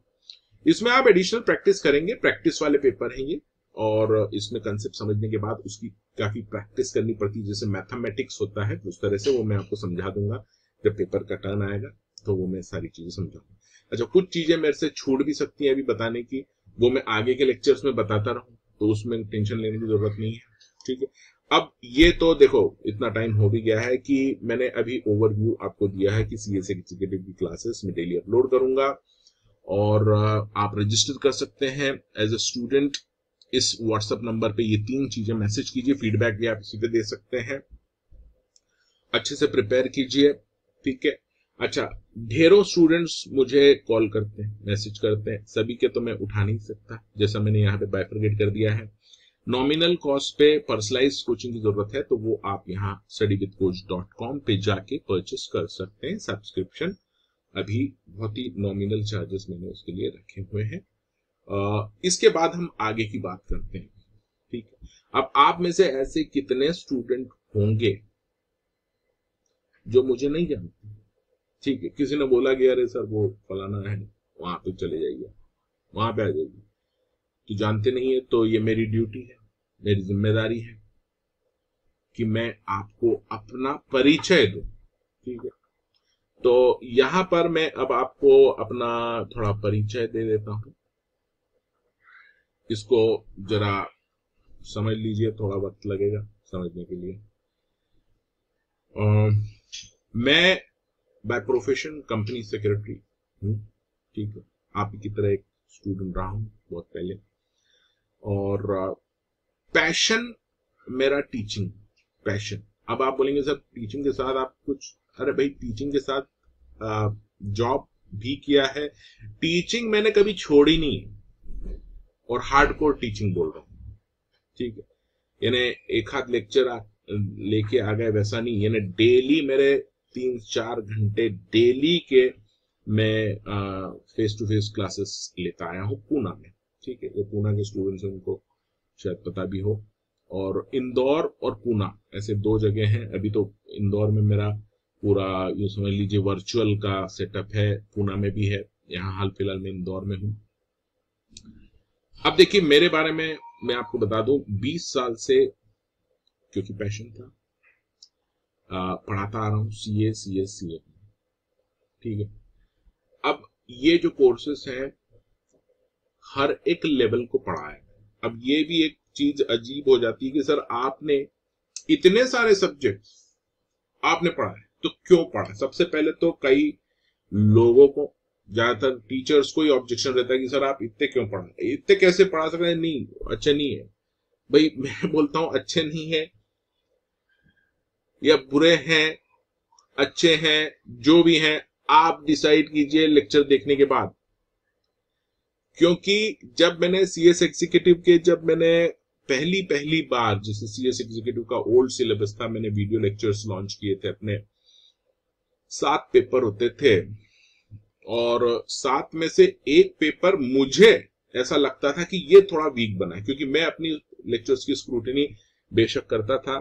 S1: इसमें आप एडिशनल प्रैक्टिस करेंगे, प्रैक्टिस वाले पेपर हैं ये, और इसमें कंसेप्ट समझने के बाद उसकी काफी प्रैक्टिस करनी पड़ती है, जैसे मैथमेटिक्स होता है उस तरह से। वो मैं आपको समझा दूंगा जब पेपर का टर्न आएगा, तो वो मैं सारी चीजें समझाऊंगा। अच्छा, कुछ चीजें मेरे से छूट भी सकती हैं अभी बताने की, वो मैं आगे के लेक्चर्स में बताता रहूं, तो उसमें टेंशन लेने की जरूरत नहीं है। ठीक है, अब ये तो देखो इतना टाइम हो भी गया है कि मैंने अभी ओवरव्यू आपको दिया है कि सीएस एग्जीक्यूटिव की क्लासेस में डेली अपलोड करूंगा, और आप रजिस्टर कर सकते हैं एज अ स्टूडेंट। इस व्हाट्सएप नंबर पे ये 3 चीजें मैसेज कीजिए, फीडबैक भी आप इसी पे दे सकते हैं। अच्छे से प्रिपेयर कीजिए, ठीक है। अच्छा, ढेरों स्टूडेंट्स मुझे कॉल करते हैं, मैसेज करते हैं, सभी के तो मैं उठा नहीं सकता, जैसा मैंने यहाँ पे बाइफरगेट कर दिया है। नॉमिनल कॉस्ट पे पर्सनलाइज कोचिंग की जरूरत है, तो वो आप यहाँ studywithcoach.com पे जाके परचेस कर सकते हैं सब्सक्रिप्शन। अभी बहुत ही नॉमिनल चार्जेस मैंने उसके लिए रखे हुए हैं। इसके बाद हम आगे की बात करते हैं। ठीक है, अब आप में से ऐसे कितने स्टूडेंट होंगे जो मुझे नहीं जानते? ठीक है, किसी ने बोला कि अरे सर वो फलाना है, वहां पे चले जाइए, वहां पे आ जाइए, तो जानते नहीं है, तो ये मेरी ड्यूटी है, मेरी जिम्मेदारी है कि मैं आपको अपना परिचय दूं। ठीक है, तो यहां पर मैं अब आपको अपना थोड़ा परिचय दे देता हूं, इसको जरा समझ लीजिए, थोड़ा वक्त लगेगा समझने के लिए। मैं बाय प्रोफेशन कंपनी सेक्रेटरी हूँ। ठीक है, आप ही की तरह एक स्टूडेंट रहा हूं बहुत पहले, और पैशन मेरा टीचिंग पैशन। अब आप बोलेंगे सर टीचिंग के साथ आप कुछ, अरे भाई टीचिंग के साथ जॉब भी किया है, टीचिंग मैंने कभी छोड़ी नहीं है, और हार्डकोर टीचिंग बोल रहा हूँ। ठीक है, यानी एक हाथ लेक्चर लेके आ गए वैसा नहीं, यानी डेली मेरे 3-4 घंटे डेली के मैं फेस टू फेस क्लासेस लेता आया हूँ पूना में। ठीक है, ये पूना के स्टूडेंट्स हैं, उनको शायद पता भी हो। और इंदौर और पूना ऐसे 2 जगह हैं। अभी तो इंदौर में मेरा पूरा यूं समझ लीजिए वर्चुअल का सेटअप है, पूना में भी है, यहाँ हाल फिलहाल में इंदौर में हूं। अब देखिए मेरे बारे में मैं आपको बता दूं, 20 साल से, क्योंकि पैशन था, पढ़ाता आ रहा हूं सीए। ठीक है, अब ये जो कोर्सेस हैं हर एक लेवल को पढ़ा है। अब ये भी एक चीज अजीब हो जाती है कि सर आपने इतने सारे सब्जेक्ट आपने पढ़ा है, तो क्यों पढ़ा? सबसे पहले तो कई लोगों को, ज्यादातर टीचर्स को ही ऑब्जेक्शन रहता है कि सर आप इतने क्यों पढ़ा, इतने कैसे पढ़ा सकते हैं, नहीं अच्छे नहीं है। भाई मैं बोलता हूं अच्छे नहीं है या बुरे हैं, अच्छे हैं, जो भी हैं आप डिसाइड कीजिए लेक्चर देखने के बाद। क्योंकि जब मैंने सीएस एग्जीक्यूटिव के, जब मैंने पहली बार, जैसे सीएस एग्जीक्यूटिव का ओल्ड सिलेबस था, मैंने वीडियो लेक्चर्स लॉन्च किए थे अपने, 7 पेपर होते थे, और 7 में से एक पेपर मुझे ऐसा लगता था कि ये थोड़ा वीक बना है, क्योंकि मैं अपनी लेक्चर्स की स्क्रूटिनी बेशक करता था,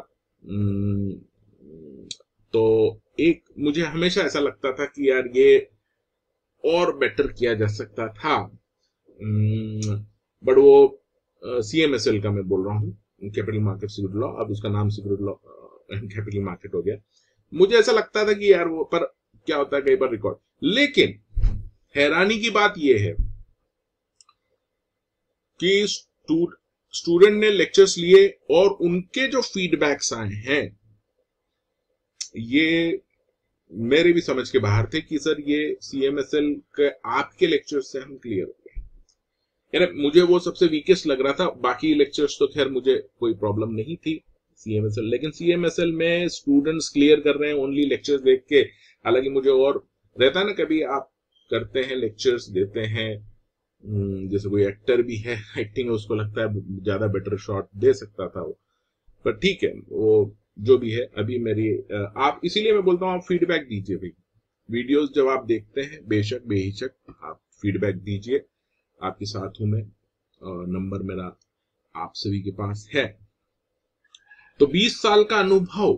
S1: तो एक मुझे हमेशा ऐसा लगता था कि यार ये और बेटर किया जा सकता था, बट वो सीएमएसएल का मैं बोल रहा हूँ, कैपिटल मार्केट सिक्योरिटी लॉ, अब उसका नाम सिक्योरिटी लॉ कैपिटल मार्केट हो गया। मुझे ऐसा लगता था कि यार वो, पर क्या होता है कई बार रिकॉर्ड, लेकिन हैरानी की बात यह है कि स्टूडेंट ने लेक्चर्स लिए और उनके जो फीडबैक्स आए हैं ये मेरे भी समझ के बाहर थे कि सर ये CMSL के आपके लेक्चर्स से हम क्लियर हो गए। यानी मुझे वो सबसे वीकेस्ट लग रहा था, बाकी लेक्चर्स तो खैर मुझे कोई प्रॉब्लम नहीं थी CMSL, लेकिन CMSL में स्टूडेंट्स क्लियर कर रहे हैं ओनली लेक्चर्स देख के। हालांकि मुझे और रहता है ना, कभी आप करते हैं लेक्चर्स देते हैं, जैसे कोई एक्टर भी है, एक्टिंग उसको लगता है ज्यादा बेटर शॉट दे सकता था वो, पर ठीक है वो जो भी है। अभी मेरी आप, इसीलिए मैं बोलता हूँ आप फीडबैक दीजिए भाई, वीडियोस जब आप देखते हैं बेशक बेहिचक आप फीडबैक दीजिए, आपके साथ हूं मैं, नंबर मेरा आप सभी के पास है। तो 20 साल का अनुभव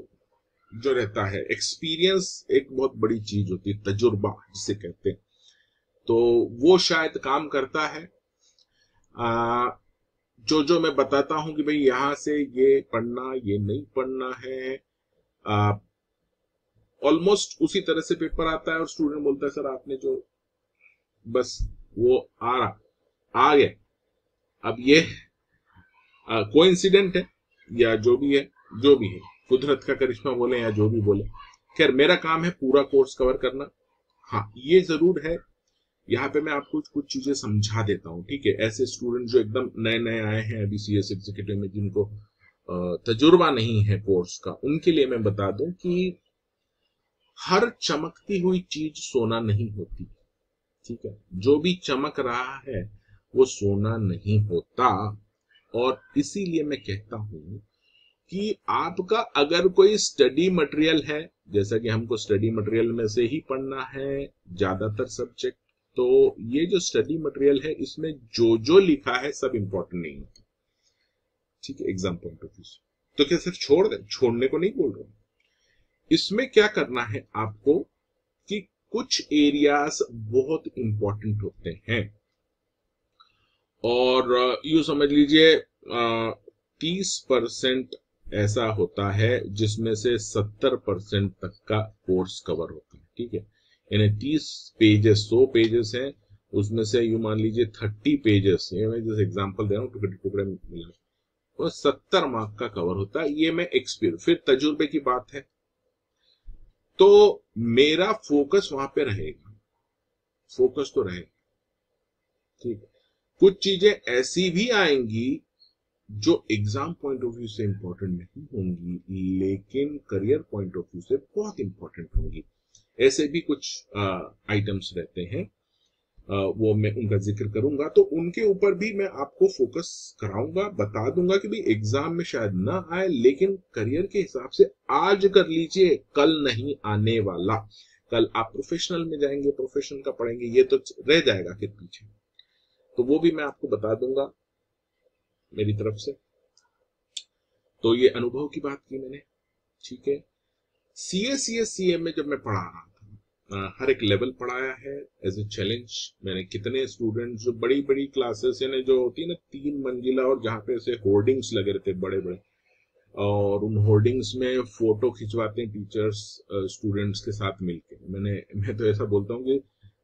S1: जो रहता है, एक्सपीरियंस एक बहुत बड़ी चीज होती है, तजुर्बा जिसे कहते हैं, तो वो शायद काम करता है। जो मैं बताता हूं कि भाई यहां से ये पढ़ना, ये नहीं पढ़ना है, ऑलमोस्ट उसी तरह से पेपर आता है और स्टूडेंट बोलता है सर आपने जो बस वो आ गया। अब ये कोइंसिडेंट है या जो भी है, कुदरत का करिश्मा बोले या जो भी बोले, खैर मेरा काम है पूरा कोर्स कवर करना। हाँ ये जरूर है, यहाँ पे मैं आपको कुछ चीजें समझा देता हूँ, ठीक है। ऐसे स्टूडेंट जो एकदम नए नए आए हैं अभी CS एग्जीक्यूटिव में, जिनको तजुर्बा नहीं है कोर्स का, उनके लिए मैं बता दूं कि हर चमकती हुई चीज सोना नहीं होती, ठीक है। जो भी चमक रहा है वो सोना नहीं होता, और इसीलिए मैं कहता हूं कि आपका अगर कोई स्टडी मटेरियल है, जैसा कि हमको स्टडी मटेरियल में से ही पढ़ना है ज्यादातर सब्जेक्ट, तो ये जो स्टडी मटेरियल है इसमें जो जो लिखा है सब इंपॉर्टेंट नहीं होता, ठीक है, एग्जाम पॉइंट ऑफ व्यू से। तो क्या सर छोड़ दे? छोड़ने को नहीं बोल रहा हूं। इसमें क्या करना है आपको कि कुछ एरियाज बहुत इंपॉर्टेंट होते हैं, और यू समझ लीजिए 30% ऐसा होता है जिसमें से 70% तक का कोर्स कवर होता है, ठीक है। यानी 30 पेजेस, 100 पेजेस हैं, उसमें से यू मान लीजिए 30 पेजेस, ये मैं जैसे एग्जांपल दे रहा हूँ, टुकड़े टुकड़े मिला, तो 70 मार्क का कवर होता है। ये मैं एक्सपीरियंस, फिर तजुर्बे की बात है, तो मेरा फोकस वहां पे रहेगा, फोकस तो रहेगा, ठीक है। कुछ चीजें ऐसी भी आएंगी जो एग्जाम पॉइंट ऑफ व्यू से इंपॉर्टेंट नहीं होंगी, लेकिन करियर पॉइंट ऑफ व्यू से बहुत इंपॉर्टेंट होंगी। ऐसे भी कुछ आइटम्स रहते हैं, वो मैं उनका जिक्र करूंगा, तो उनके ऊपर भी मैं आपको फोकस कराऊंगा, बता दूंगा कि भाई एग्जाम में शायद ना आए, लेकिन करियर के हिसाब से आज कर लीजिए, कल नहीं आने वाला। कल आप प्रोफेशनल में जाएंगे, प्रोफेशन का पढ़ेंगे, ये तो रह जाएगा फिर पीछे, तो वो भी मैं आपको बता दूंगा मेरी तरफ से। तो ये अनुभव की बात की मैंने, ठीक है। CA में जब मैं पढ़ा रहा था, हर एक लेवल पढ़ाया है एज ए चैलेंज। मैंने कितने स्टूडेंट जो बड़ी बड़ी क्लासेस यानी जो होती है ना 3 मंजिला, और जहाँ पे ऐसे होर्डिंग्स लगे रहते बड़े बड़े, और उन होर्डिंग्स में फोटो खिंचवाते हैं टीचर्स स्टूडेंट्स के साथ मिलके। मैं तो ऐसा बोलता हूँ कि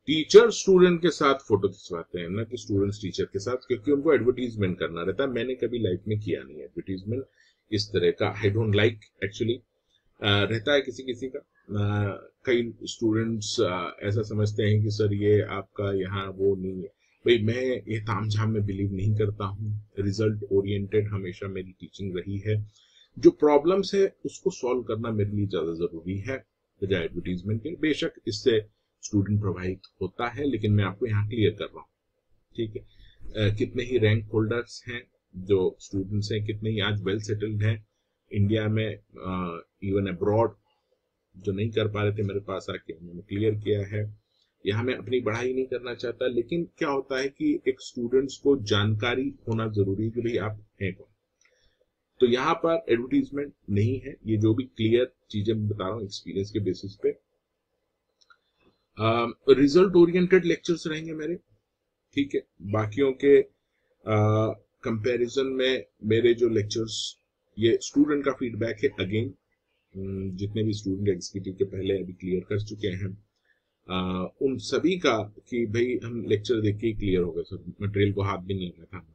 S1: टीचर स्टूडेंट के साथ फोटो खिंचवाते हैं, ना कि स्टूडेंट्स टीचर के साथ, क्योंकि उनको एडवर्टीजमेंट करना रहता है। मैंने कभी लाइफ में किया नहीं एडवर्टीजमेंट इस तरह का, आई डोंट लाइक एक्चुअली। रहता है किसी किसी का, कई स्टूडेंट्स ऐसा समझते हैं कि सर ये आपका यहाँ वो नहीं है। भाई मैं ये तामझाम में बिलीव नहीं करता हूँ, रिजल्ट ओरिएंटेड हमेशा मेरी टीचिंग रही है। जो प्रॉब्लम्स है उसको सॉल्व करना मेरे लिए ज्यादा जरूरी है बजाय एडवर्टीजमेंट के। बेशक इससे स्टूडेंट प्रभावित होता है, लेकिन मैं आपको यहाँ क्लियर कर रहा हूँ, ठीक है। कितने ही रैंक होल्डर्स हैं जो स्टूडेंट्स हैं, कितने ही आज वेल सेटल्ड हैं इंडिया में, इवन अब्रॉड, जो नहीं कर पा रहे थे मेरे पास आके, मैंने क्लियर किया है। यहाँ मैं अपनी पढ़ाई नहीं करना चाहता, लेकिन क्या होता है कि एक स्टूडेंट्स को जानकारी होना जरूरी है कि भाई आप हैं कौन। तो यहाँ पर एडवर्टीजमेंट नहीं है, ये जो भी क्लियर चीजें मैं बता रहा हूँ एक्सपीरियंस के बेसिस पे। रिजल्ट ओरिएंटेड लेक्चर्स रहेंगे मेरे, ठीक है। बाकियों के कंपैरिजन में मेरे जो लेक्चर्स, ये स्टूडेंट का फीडबैक है अगेन, जितने भी स्टूडेंट एग्जीक्यूटिव के पहले अभी क्लियर कर चुके हैं, उन सभी का कि भाई हम लेक्चर देख के ही क्लियर हो गए सर, मटेरियल को हाथ भी नहीं लगा था।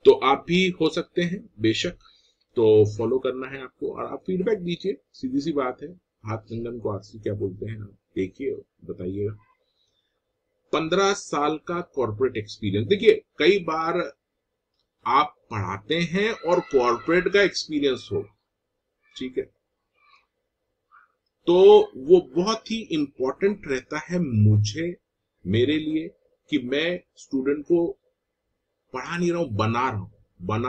S1: तो आप भी हो सकते हैं बेशक, तो फॉलो करना है आपको और आप फीडबैक दीजिए, सीधी सी बात है। हाथ कंगन को आरसी क्या बोलते हैं, आप देखिए बताइएगा। 15 साल का कॉर्पोरेट एक्सपीरियंस, देखिए कई बार आप पढ़ाते हैं और कॉर्पोरेट का एक्सपीरियंस हो, ठीक है, तो वो बहुत ही इंपॉर्टेंट रहता है मुझे, मेरे लिए, कि मैं स्टूडेंट को पढ़ा नहीं रहा हूं, बना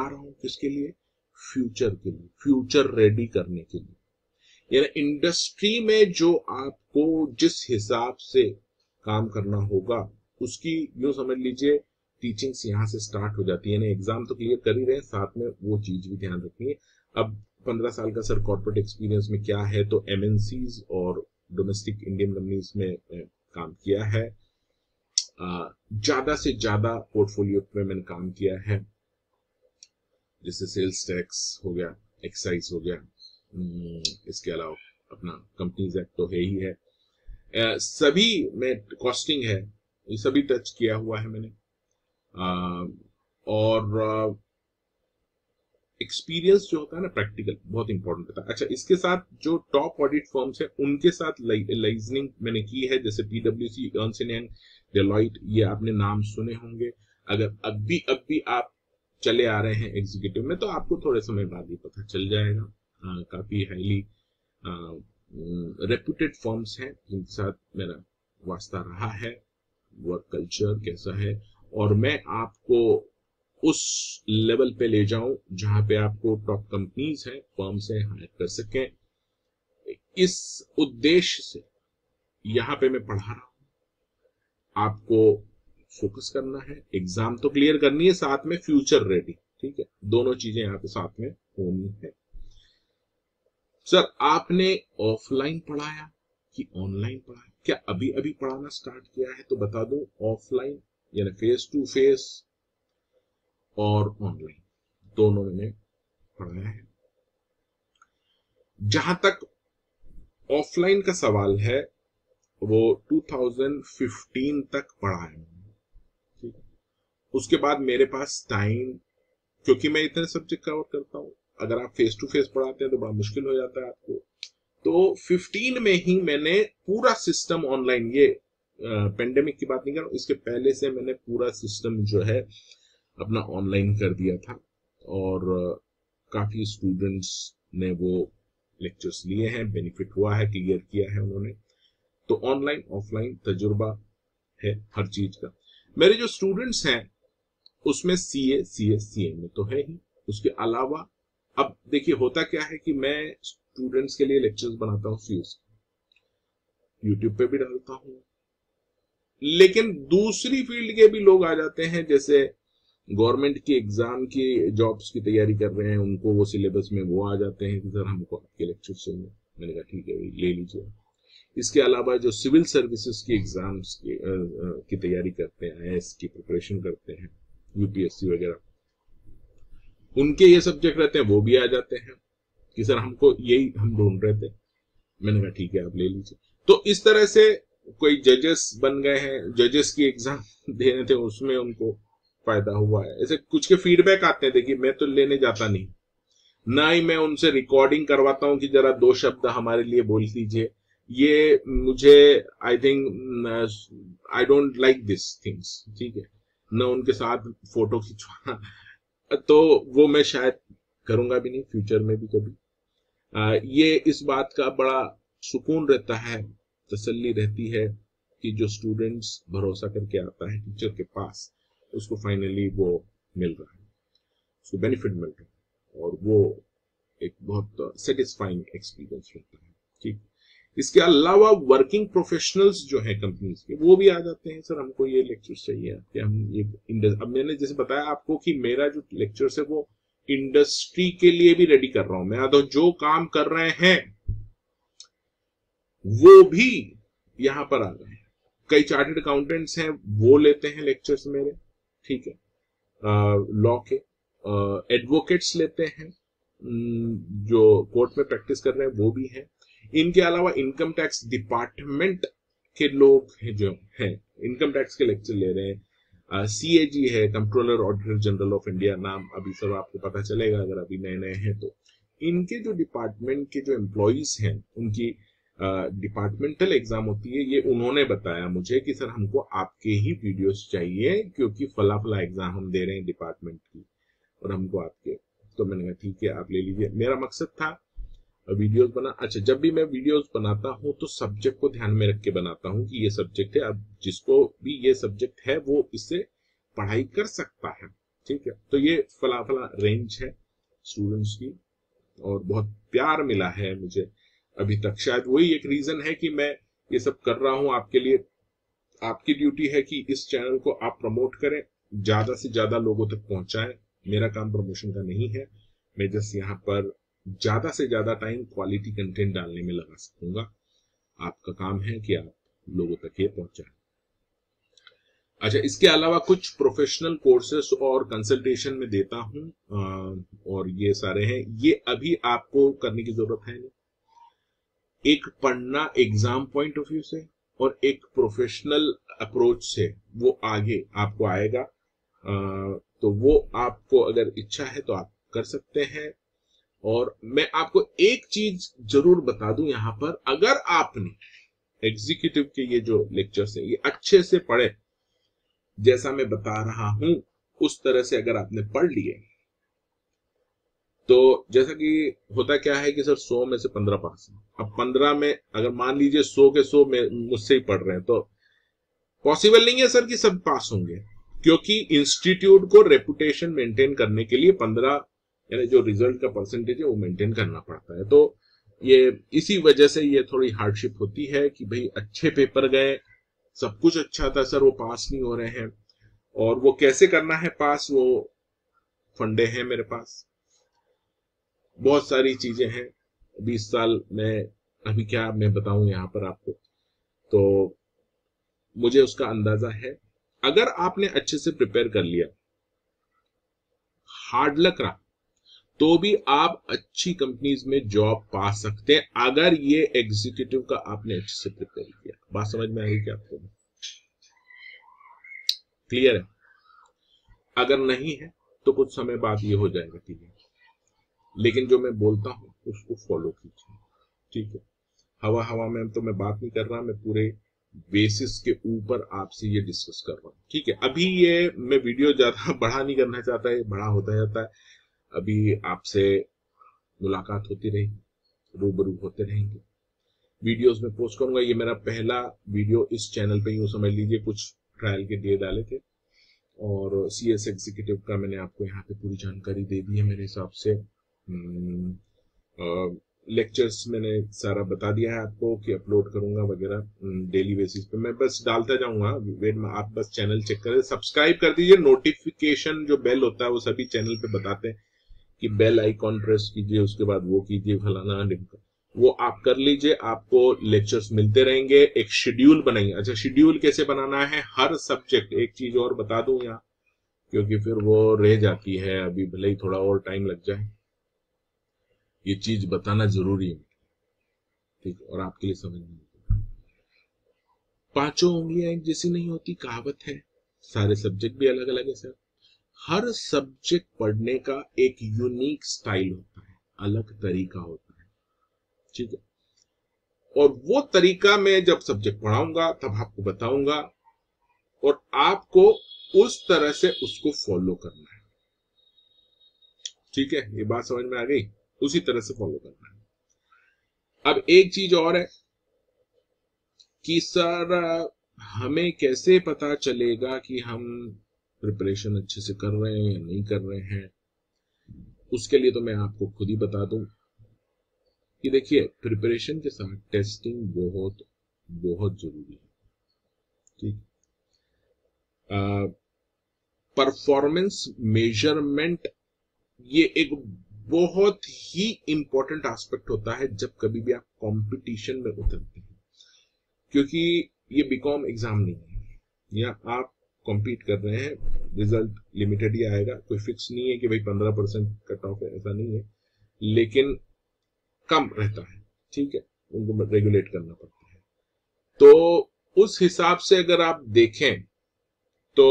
S1: रहा हूं किसके लिए, फ्यूचर के लिए, फ्यूचर रेडी करने के लिए। यानी इंडस्ट्री में जो आपको जिस हिसाब से काम करना होगा उसकी यूं समझ लीजिए टीचिंग्स यहां से स्टार्ट हो जाती है। यानी एग्जाम तो क्लियर कर ही रहे हैं, साथ में वो चीज भी ध्यान रखनी है। अब 15 साल का सर कॉर्पोरेट एक्सपीरियंस में क्या है, तो एमएनसीज और डोमेस्टिक इंडियन कंपनीज में काम किया है, ज्यादा से ज्यादा पोर्टफोलियो पे मैंने काम किया है, जैसे सेल्स टैक्स हो गया, एक्साइज हो गया, इसके अलावा अपना कंपनीज एक्ट तो है ही है, सभी में कॉस्टिंग है, ये सभी टच किया हुआ है मैंने। और एक्सपीरियंस जो होता है ना प्रैक्टिकल, बहुत इंपॉर्टेंट होता है। अच्छा, इसके साथ जो टॉप ऑडिट फर्म्स है उनके साथ लाइजनिंग मैंने की है, जैसे पीडब्ल्यूसी, अर्नस्ट एंड यंग, डेलॉइट, ये आपने नाम सुने होंगे। अगर अब भी आप चले आ रहे हैं एग्जीक्यूटिव में तो आपको थोड़े समय बाद ही पता चल जाएगा। काफी हाईली रेप्यूटेड फर्म्स हैं जिनके साथ मेरा वास्ता रहा है, वर्क कल्चर कैसा है, और मैं आपको उस लेवल पे ले जाऊं जहां पे आपको टॉप कंपनीज है, फर्म से हायर कर सकें। इस उद्देश्य से यहां पे मैं पढ़ा रहा हूं। आपको फोकस करना है, एग्जाम तो क्लियर करनी है, साथ में फ्यूचर रेडी, ठीक है, दोनों चीजें यहां पे साथ में होनी है। सर आपने ऑफलाइन पढ़ाया कि ऑनलाइन पढ़ाया, क्या अभी अभी पढ़ाना स्टार्ट किया है, तो बता दूं ऑफलाइन यानी फेस टू फेस और ऑनलाइन दोनों मैंने पढ़ाया है। जहां तक ऑफलाइन का सवाल है वो 2015 तक पढ़ा है, ठीक है। उसके बाद मेरे पास टाइम, क्योंकि मैं इतने सब्जेक्ट कवर करता हूं, अगर आप फेस टू फेस पढ़ाते हैं तो बड़ा मुश्किल हो जाता है आपको, तो 15 में ही मैंने पूरा सिस्टम ऑनलाइन, ये पेंडेमिक की बात नहीं कर रहा हूं, इसके पहले से मैंने पूरा सिस्टम जो है अपना ऑनलाइन कर दिया था, और काफी स्टूडेंट्स ने वो लेक्चर्स लिए हैं, बेनिफिट हुआ है, क्लियर किया है उन्होंने। तो ऑनलाइन ऑफलाइन तजुर्बा है हर चीज का। मेरे जो स्टूडेंट्स हैं उसमें सीए, सीए में तो है ही, उसके अलावा अब देखिए होता क्या है कि मैं स्टूडेंट्स के लिए लेक्चर्स बनाता हूँ सीएस, यूट्यूब पे भी डालता हूँ, लेकिन दूसरी फील्ड के भी लोग आ जाते हैं, जैसे गवर्नमेंट की एग्जाम की जॉब्स की तैयारी कर रहे हैं, उनको वो सिलेबस में वो आ जाते हैं कि सर हमको आपके लेक्चर चाहिए। मैंने कहा ठीक है ले लीजिए। इसके अलावा जो सिविल सर्विसेज की एग्जाम्स की तैयारी करते हैं, आईएएस की प्रिपरेशन करते हैं, यूपीएससी वगैरह, उनके ये सब्जेक्ट रहते हैं, वो भी आ जाते हैं कि सर हमको यही हम ढूंढ रहे थे। मैंने कहा ठीक है आप ले लीजिए। तो इस तरह से कोई जजेस बन गए हैं, जजेस की एग्जाम दे रहे थे, उसमें उनको फायदा हुआ है। ऐसे कुछ के फीडबैक आते हैं, देखिए मैं तो लेने जाता नहीं, ना ही मैं उनसे रिकॉर्डिंग करवाता हूं कि जरा 2 शब्द हमारे लिए बोल दीजिए, ये मुझे I think I don't like this things, ठीक है, न उनके साथ फोटो खिंचवाना, तो वो मैं शायद करूंगा भी नहीं फ्यूचर में भी कभी। ये इस बात का बड़ा सुकून रहता है, तसल्ली रहती है कि जो स्टूडेंट्स भरोसा करके आता है टीचर के पास, उसको फाइनली वो मिल रहा है, उसको बेनिफिट मिल रहा है, और वो एक बहुत सेटिस्फाइंग एक्सपीरियंस रहता है, ठीक। इसके अलावा वर्किंग प्रोफेशनल्स जो है कंपनीज के, वो भी आ जाते हैं, सर हमको ये लेक्चर चाहिए कि हम ये, अब मैंने जैसे बताया आपको कि मेरा जो लेक्चर है वो इंडस्ट्री के लिए भी रेडी कर रहा हूं मैं, तो जो काम कर रहे हैं वो भी यहां पर आ गए हैं। कई चार्टर्ड अकाउंटेंट्स हैं, वो लेते हैं लेक्चर्स मेरे, ठीक है, लॉ के एडवोकेट्स लेते हैं, जो कोर्ट में प्रैक्टिस कर रहे हैं वो भी हैं। इनके अलावा इनकम टैक्स डिपार्टमेंट के लोग हैं जो हैं, इनकम टैक्स के लेक्चर ले रहे हैं। CAG है, controller auditor general of India, नाम अभी सब आपको पता चलेगा अगर अभी नए नए हैं तो। इनके जो डिपार्टमेंट के जो एम्प्लॉइज हैं उनकी डिपार्टमेंटल एग्जाम होती है। ये उन्होंने बताया मुझे कि सर हमको आपके ही वीडियोस चाहिए क्योंकि फला फला एग्जाम हम दे रहे हैं डिपार्टमेंट की और हमको आपके। तो मैंने कहा ठीक है आप ले लीजिए। मेरा मकसद था वीडियोस बना। अच्छा, जब भी मैं वीडियोस बनाता हूं तो सब्जेक्ट को ध्यान में रख के बनाता हूं कि ये सब्जेक्ट है, अब जिसको भी ये सब्जेक्ट है वो इससे पढ़ाई कर सकता है। ठीक है, तो ये फला फला रेंज है स्टूडेंट्स की और बहुत प्यार मिला है मुझे अभी तक। शायद वही एक रीजन है कि मैं ये सब कर रहा हूं आपके लिए। आपकी ड्यूटी है कि इस चैनल को आप प्रमोट करें, ज्यादा से ज्यादा लोगों तक पहुंचाएं। मेरा काम प्रमोशन का नहीं है, मैं जस्ट यहाँ पर ज्यादा से ज्यादा टाइम क्वालिटी कंटेंट डालने में लगा सकूंगा। आपका काम है कि आप लोगों तक ये पहुंचाएं। अच्छा, इसके अलावा कुछ प्रोफेशनल कोर्सेस और कंसल्टेशन में देता हूं और ये सारे हैं। ये अभी आपको करने की जरूरत है नहीं। एक पढ़ना एग्जाम पॉइंट ऑफ व्यू से और एक प्रोफेशनल अप्रोच से वो आगे आपको आएगा। तो वो आपको अगर इच्छा है तो आप कर सकते हैं। और मैं आपको एक चीज जरूर बता दूं यहां पर, अगर आपने एग्जीक्यूटिव के ये जो लेक्चर्स हैं ये अच्छे से पढ़े, जैसा मैं बता रहा हूं उस तरह से अगर आपने पढ़ लिए, तो जैसा कि होता क्या है कि सर 100 में से 15 पास हैं। अब 15 में अगर मान लीजिए 100 के 100 में मुझसे ही पढ़ रहे हैं तो पॉसिबल नहीं है सर कि सब पास होंगे, क्योंकि इंस्टीट्यूट को रेपुटेशन मेंटेन करने के लिए 15 यानी जो रिजल्ट का परसेंटेज है वो मेंटेन करना पड़ता है। तो ये इसी वजह से ये थोड़ी हार्डशिप होती है कि भाई अच्छे पेपर गए, सब कुछ अच्छा था सर, वो पास नहीं हो रहे हैं। और वो कैसे करना है पास, वो फंडे हैं मेरे पास, बहुत सारी चीजें हैं। 20 साल में अभी क्या मैं बताऊं यहाँ पर आपको, तो मुझे उसका अंदाजा है। अगर आपने अच्छे से प्रिपेयर कर लिया, हार्ड लक रहा, तो भी आप अच्छी कंपनीज में जॉब पा सकते हैं अगर ये एग्जीक्यूटिव का आपने अच्छे से प्रिपेयर किया। बात समझ में आई क्या आपको? क्लियर है? अगर नहीं है तो कुछ समय बाद ये हो जाएगा क्लियर, लेकिन जो मैं बोलता हूं उसको फॉलो कीजिए। ठीक है, हवा हवा में तो मैं बात नहीं कर रहा, मैं पूरे बेसिस के ऊपर आपसे ये डिस्कस कर रहा हूं। ठीक है, अभी ये मैं वीडियो ज्यादा बड़ा नहीं करना चाहता, है बड़ा होता जाता है। अभी आपसे मुलाकात होती रहेगी, रूबरू होते रहेंगे, वीडियोस में पोस्ट करूंगा। ये मेरा पहला वीडियो इस चैनल पे यूं समझ लीजिए, कुछ ट्रायल के लिए डाले थे। और CS एग्जीक्यूटिव का मैंने आपको यहाँ पे पूरी जानकारी दे दी है मेरे हिसाब से। लेक्चर्स मैंने सारा बता दिया है आपको कि अपलोड करूंगा वगैरह डेली बेसिस पे, मैं बस डालता जाऊंगा। वेट में आप बस चैनल चेक करें, सब्सक्राइब कर दीजिए। नोटिफिकेशन जो बेल होता है वो सभी चैनल पे बताते हैं कि बेल आइकॉन प्रेस कीजिए, उसके बाद वो कीजिए, फलाना ढिमका, वो आप कर लीजिए। आपको लेक्चर्स मिलते रहेंगे। एक शेड्यूल बनाइए। अच्छा, शेड्यूल कैसे बनाना है हर सब्जेक्ट, एक चीज और बता दूं यहाँ, क्योंकि फिर वो रह जाती है, अभी भले ही थोड़ा और टाइम लग जाए, ये चीज बताना जरूरी है। ठीक, और आपके लिए समझ नहीं, पांचों उंगलियां एक जैसी नहीं होती, कहावत है। सारे सब्जेक्ट भी अलग अलग है सर। हर सब्जेक्ट पढ़ने का एक यूनिक स्टाइल होता है, अलग तरीका होता है। ठीक है, और वो तरीका मैं जब सब्जेक्ट पढ़ाऊंगा तब आपको बताऊंगा और आपको उस तरह से उसको फॉलो करना है। ठीक है, ये बात समझ में आ गई? उसी तरह से फॉलो करना है। अब एक चीज और है कि सर हमें कैसे पता चलेगा कि हम प्रिपरेशन अच्छे से कर रहे हैं या नहीं कर रहे हैं? उसके लिए तो मैं आपको खुद ही बता दूं कि देखिए, प्रिपरेशन के साथ टेस्टिंग बहुत बहुत जरूरी है। ठीक, परफॉर्मेंस मेजरमेंट ये एक बहुत ही इंपॉर्टेंट एस्पेक्ट होता है जब कभी भी आप कंपटीशन में उतरते हैं, क्योंकि ये बीकॉम एग्जाम नहीं है, या आप कॉम्पीट कर रहे हैं, रिजल्ट लिमिटेड ही आएगा, कोई फिक्स नहीं है कि भाई 15% कट ऑफ है, ऐसा नहीं है, लेकिन कम रहता है। ठीक है, उनको रेगुलेट करना पड़ता है। तो उस हिसाब से अगर आप देखें तो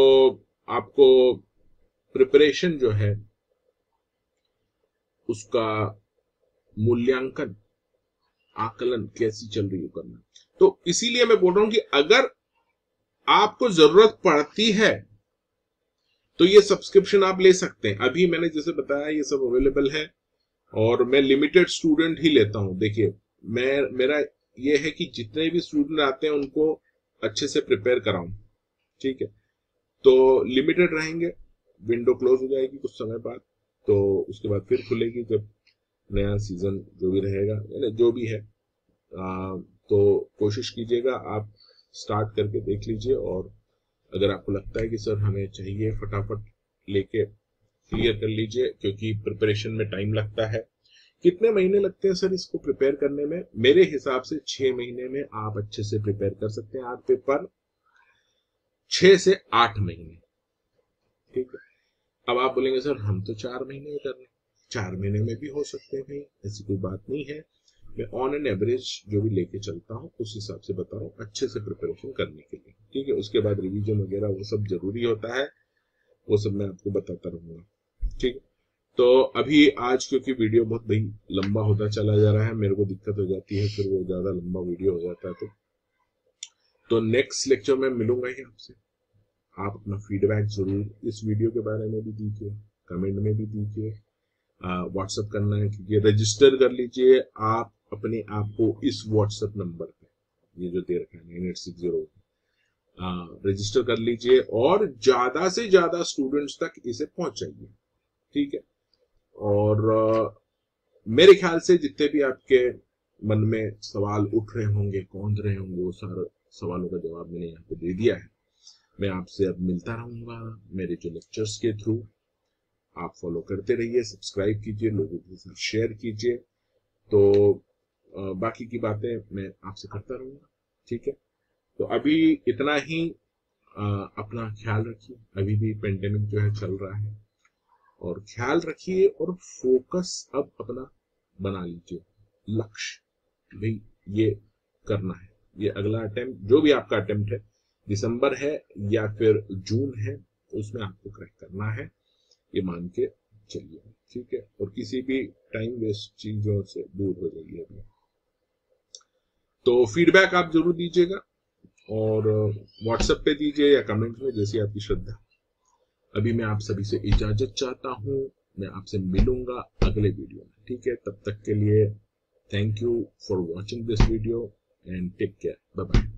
S1: आपको प्रिपरेशन जो है उसका मूल्यांकन, आकलन कैसी चल रही है करना। तो इसीलिए मैं बोल रहा हूं कि अगर आपको जरूरत पड़ती है तो ये सब्सक्रिप्शन आप ले सकते हैं। अभी मैंने जैसे बताया ये सब अवेलेबल है और मैं लिमिटेड स्टूडेंट ही लेता हूं। देखिए मेरा ये है कि जितने भी स्टूडेंट आते हैं उनको अच्छे से प्रिपेयर कराऊं, ठीक है। तो लिमिटेड रहेंगे, विंडो क्लोज हो जाएगी कुछ समय बाद, तो उसके बाद फिर खुलेगी जब नया सीजन जो भी रहेगा, यानी जो भी है। तो कोशिश कीजिएगा आप स्टार्ट करके देख लीजिए, और अगर आपको लगता है कि सर हमें चाहिए फटाफट लेके क्लियर कर लीजिए, क्योंकि प्रिपरेशन में टाइम लगता है। कितने महीने लगते हैं सर इसको प्रिपेयर करने में? मेरे हिसाब से 6 महीने में आप अच्छे से प्रिपेयर कर सकते हैं 8 पेपर, 6 से 8 महीने, ठीक है। अब आप बोलेंगे सर हम तो 4 महीने में कर रहे हैं। 4 महीने में भी हो सकते हैं भाई, ऐसी कोई बात नहीं है। मैं ऑन एन एवरेज जो भी लेके चलता हूँ उस हिसाब से बता रहा हूँ, अच्छे से प्रिपरेशन करने के लिए, ठीक है। उसके बाद रिवीजन वगैरह वो सब जरूरी होता है, वो सब मैं आपको बताता रहूंगा, ठीक है। तो अभी आज क्योंकि वीडियो बहुत भाई लंबा होता चला जा रहा है, मेरे को दिक्कत हो जाती है, फिर वो ज्यादा लंबा वीडियो हो जाता है। तो नेक्स्ट लेक्चर में मिलूंगा ही आपसे। आप अपना फीडबैक जरूर इस वीडियो के बारे में भी दीजिए, कमेंट में भी दीजिए, व्हाट्सएप करना है कीजिए, रजिस्टर कर लीजिए आप अपने आप को इस व्हाट्सएप नंबर पे, ये जो दे रखा है 9860, रजिस्टर कर लीजिए और ज्यादा से ज्यादा स्टूडेंट्स तक इसे पहुंचाइए, ठीक है। और मेरे ख्याल से जितने भी आपके मन में सवाल उठ रहे होंगे, कौंध रहे होंगे, वो सारे सवालों का जवाब मैंने यहाँ पे दे दिया है। मैं आपसे अब मिलता रहूंगा मेरे जो लेक्चर्स के थ्रू। आप फॉलो करते रहिए, सब्सक्राइब कीजिए, लोगों के साथ शेयर कीजिए। तो बाकी की बातें मैं आपसे करता रहूंगा, ठीक है। तो अभी इतना ही, अपना ख्याल रखिए। अभी भी पेंडेमिक जो है चल रहा है, और ख्याल रखिए और फोकस अब अपना बना लीजिए, लक्ष्य भाई ये करना है। ये अगला अटेम्प्ट, जो भी आपका अटेम्प्ट है, दिसंबर है या फिर जून है, उसमें आपको क्रैक करना है, ये मान के चलिए, ठीक है। और किसी भी टाइम वेस्ट चीजों से दूर हो जाइए अभी। तो फीडबैक आप जरूर दीजिएगा, और व्हाट्सएप पे दीजिए या कमेंट में, जैसी आपकी श्रद्धा। अभी मैं आप सभी से इजाजत चाहता हूं, मैं आपसे मिलूंगा अगले वीडियो में, ठीक है। तब तक के लिए thank you for watching this video and take care, bye bye.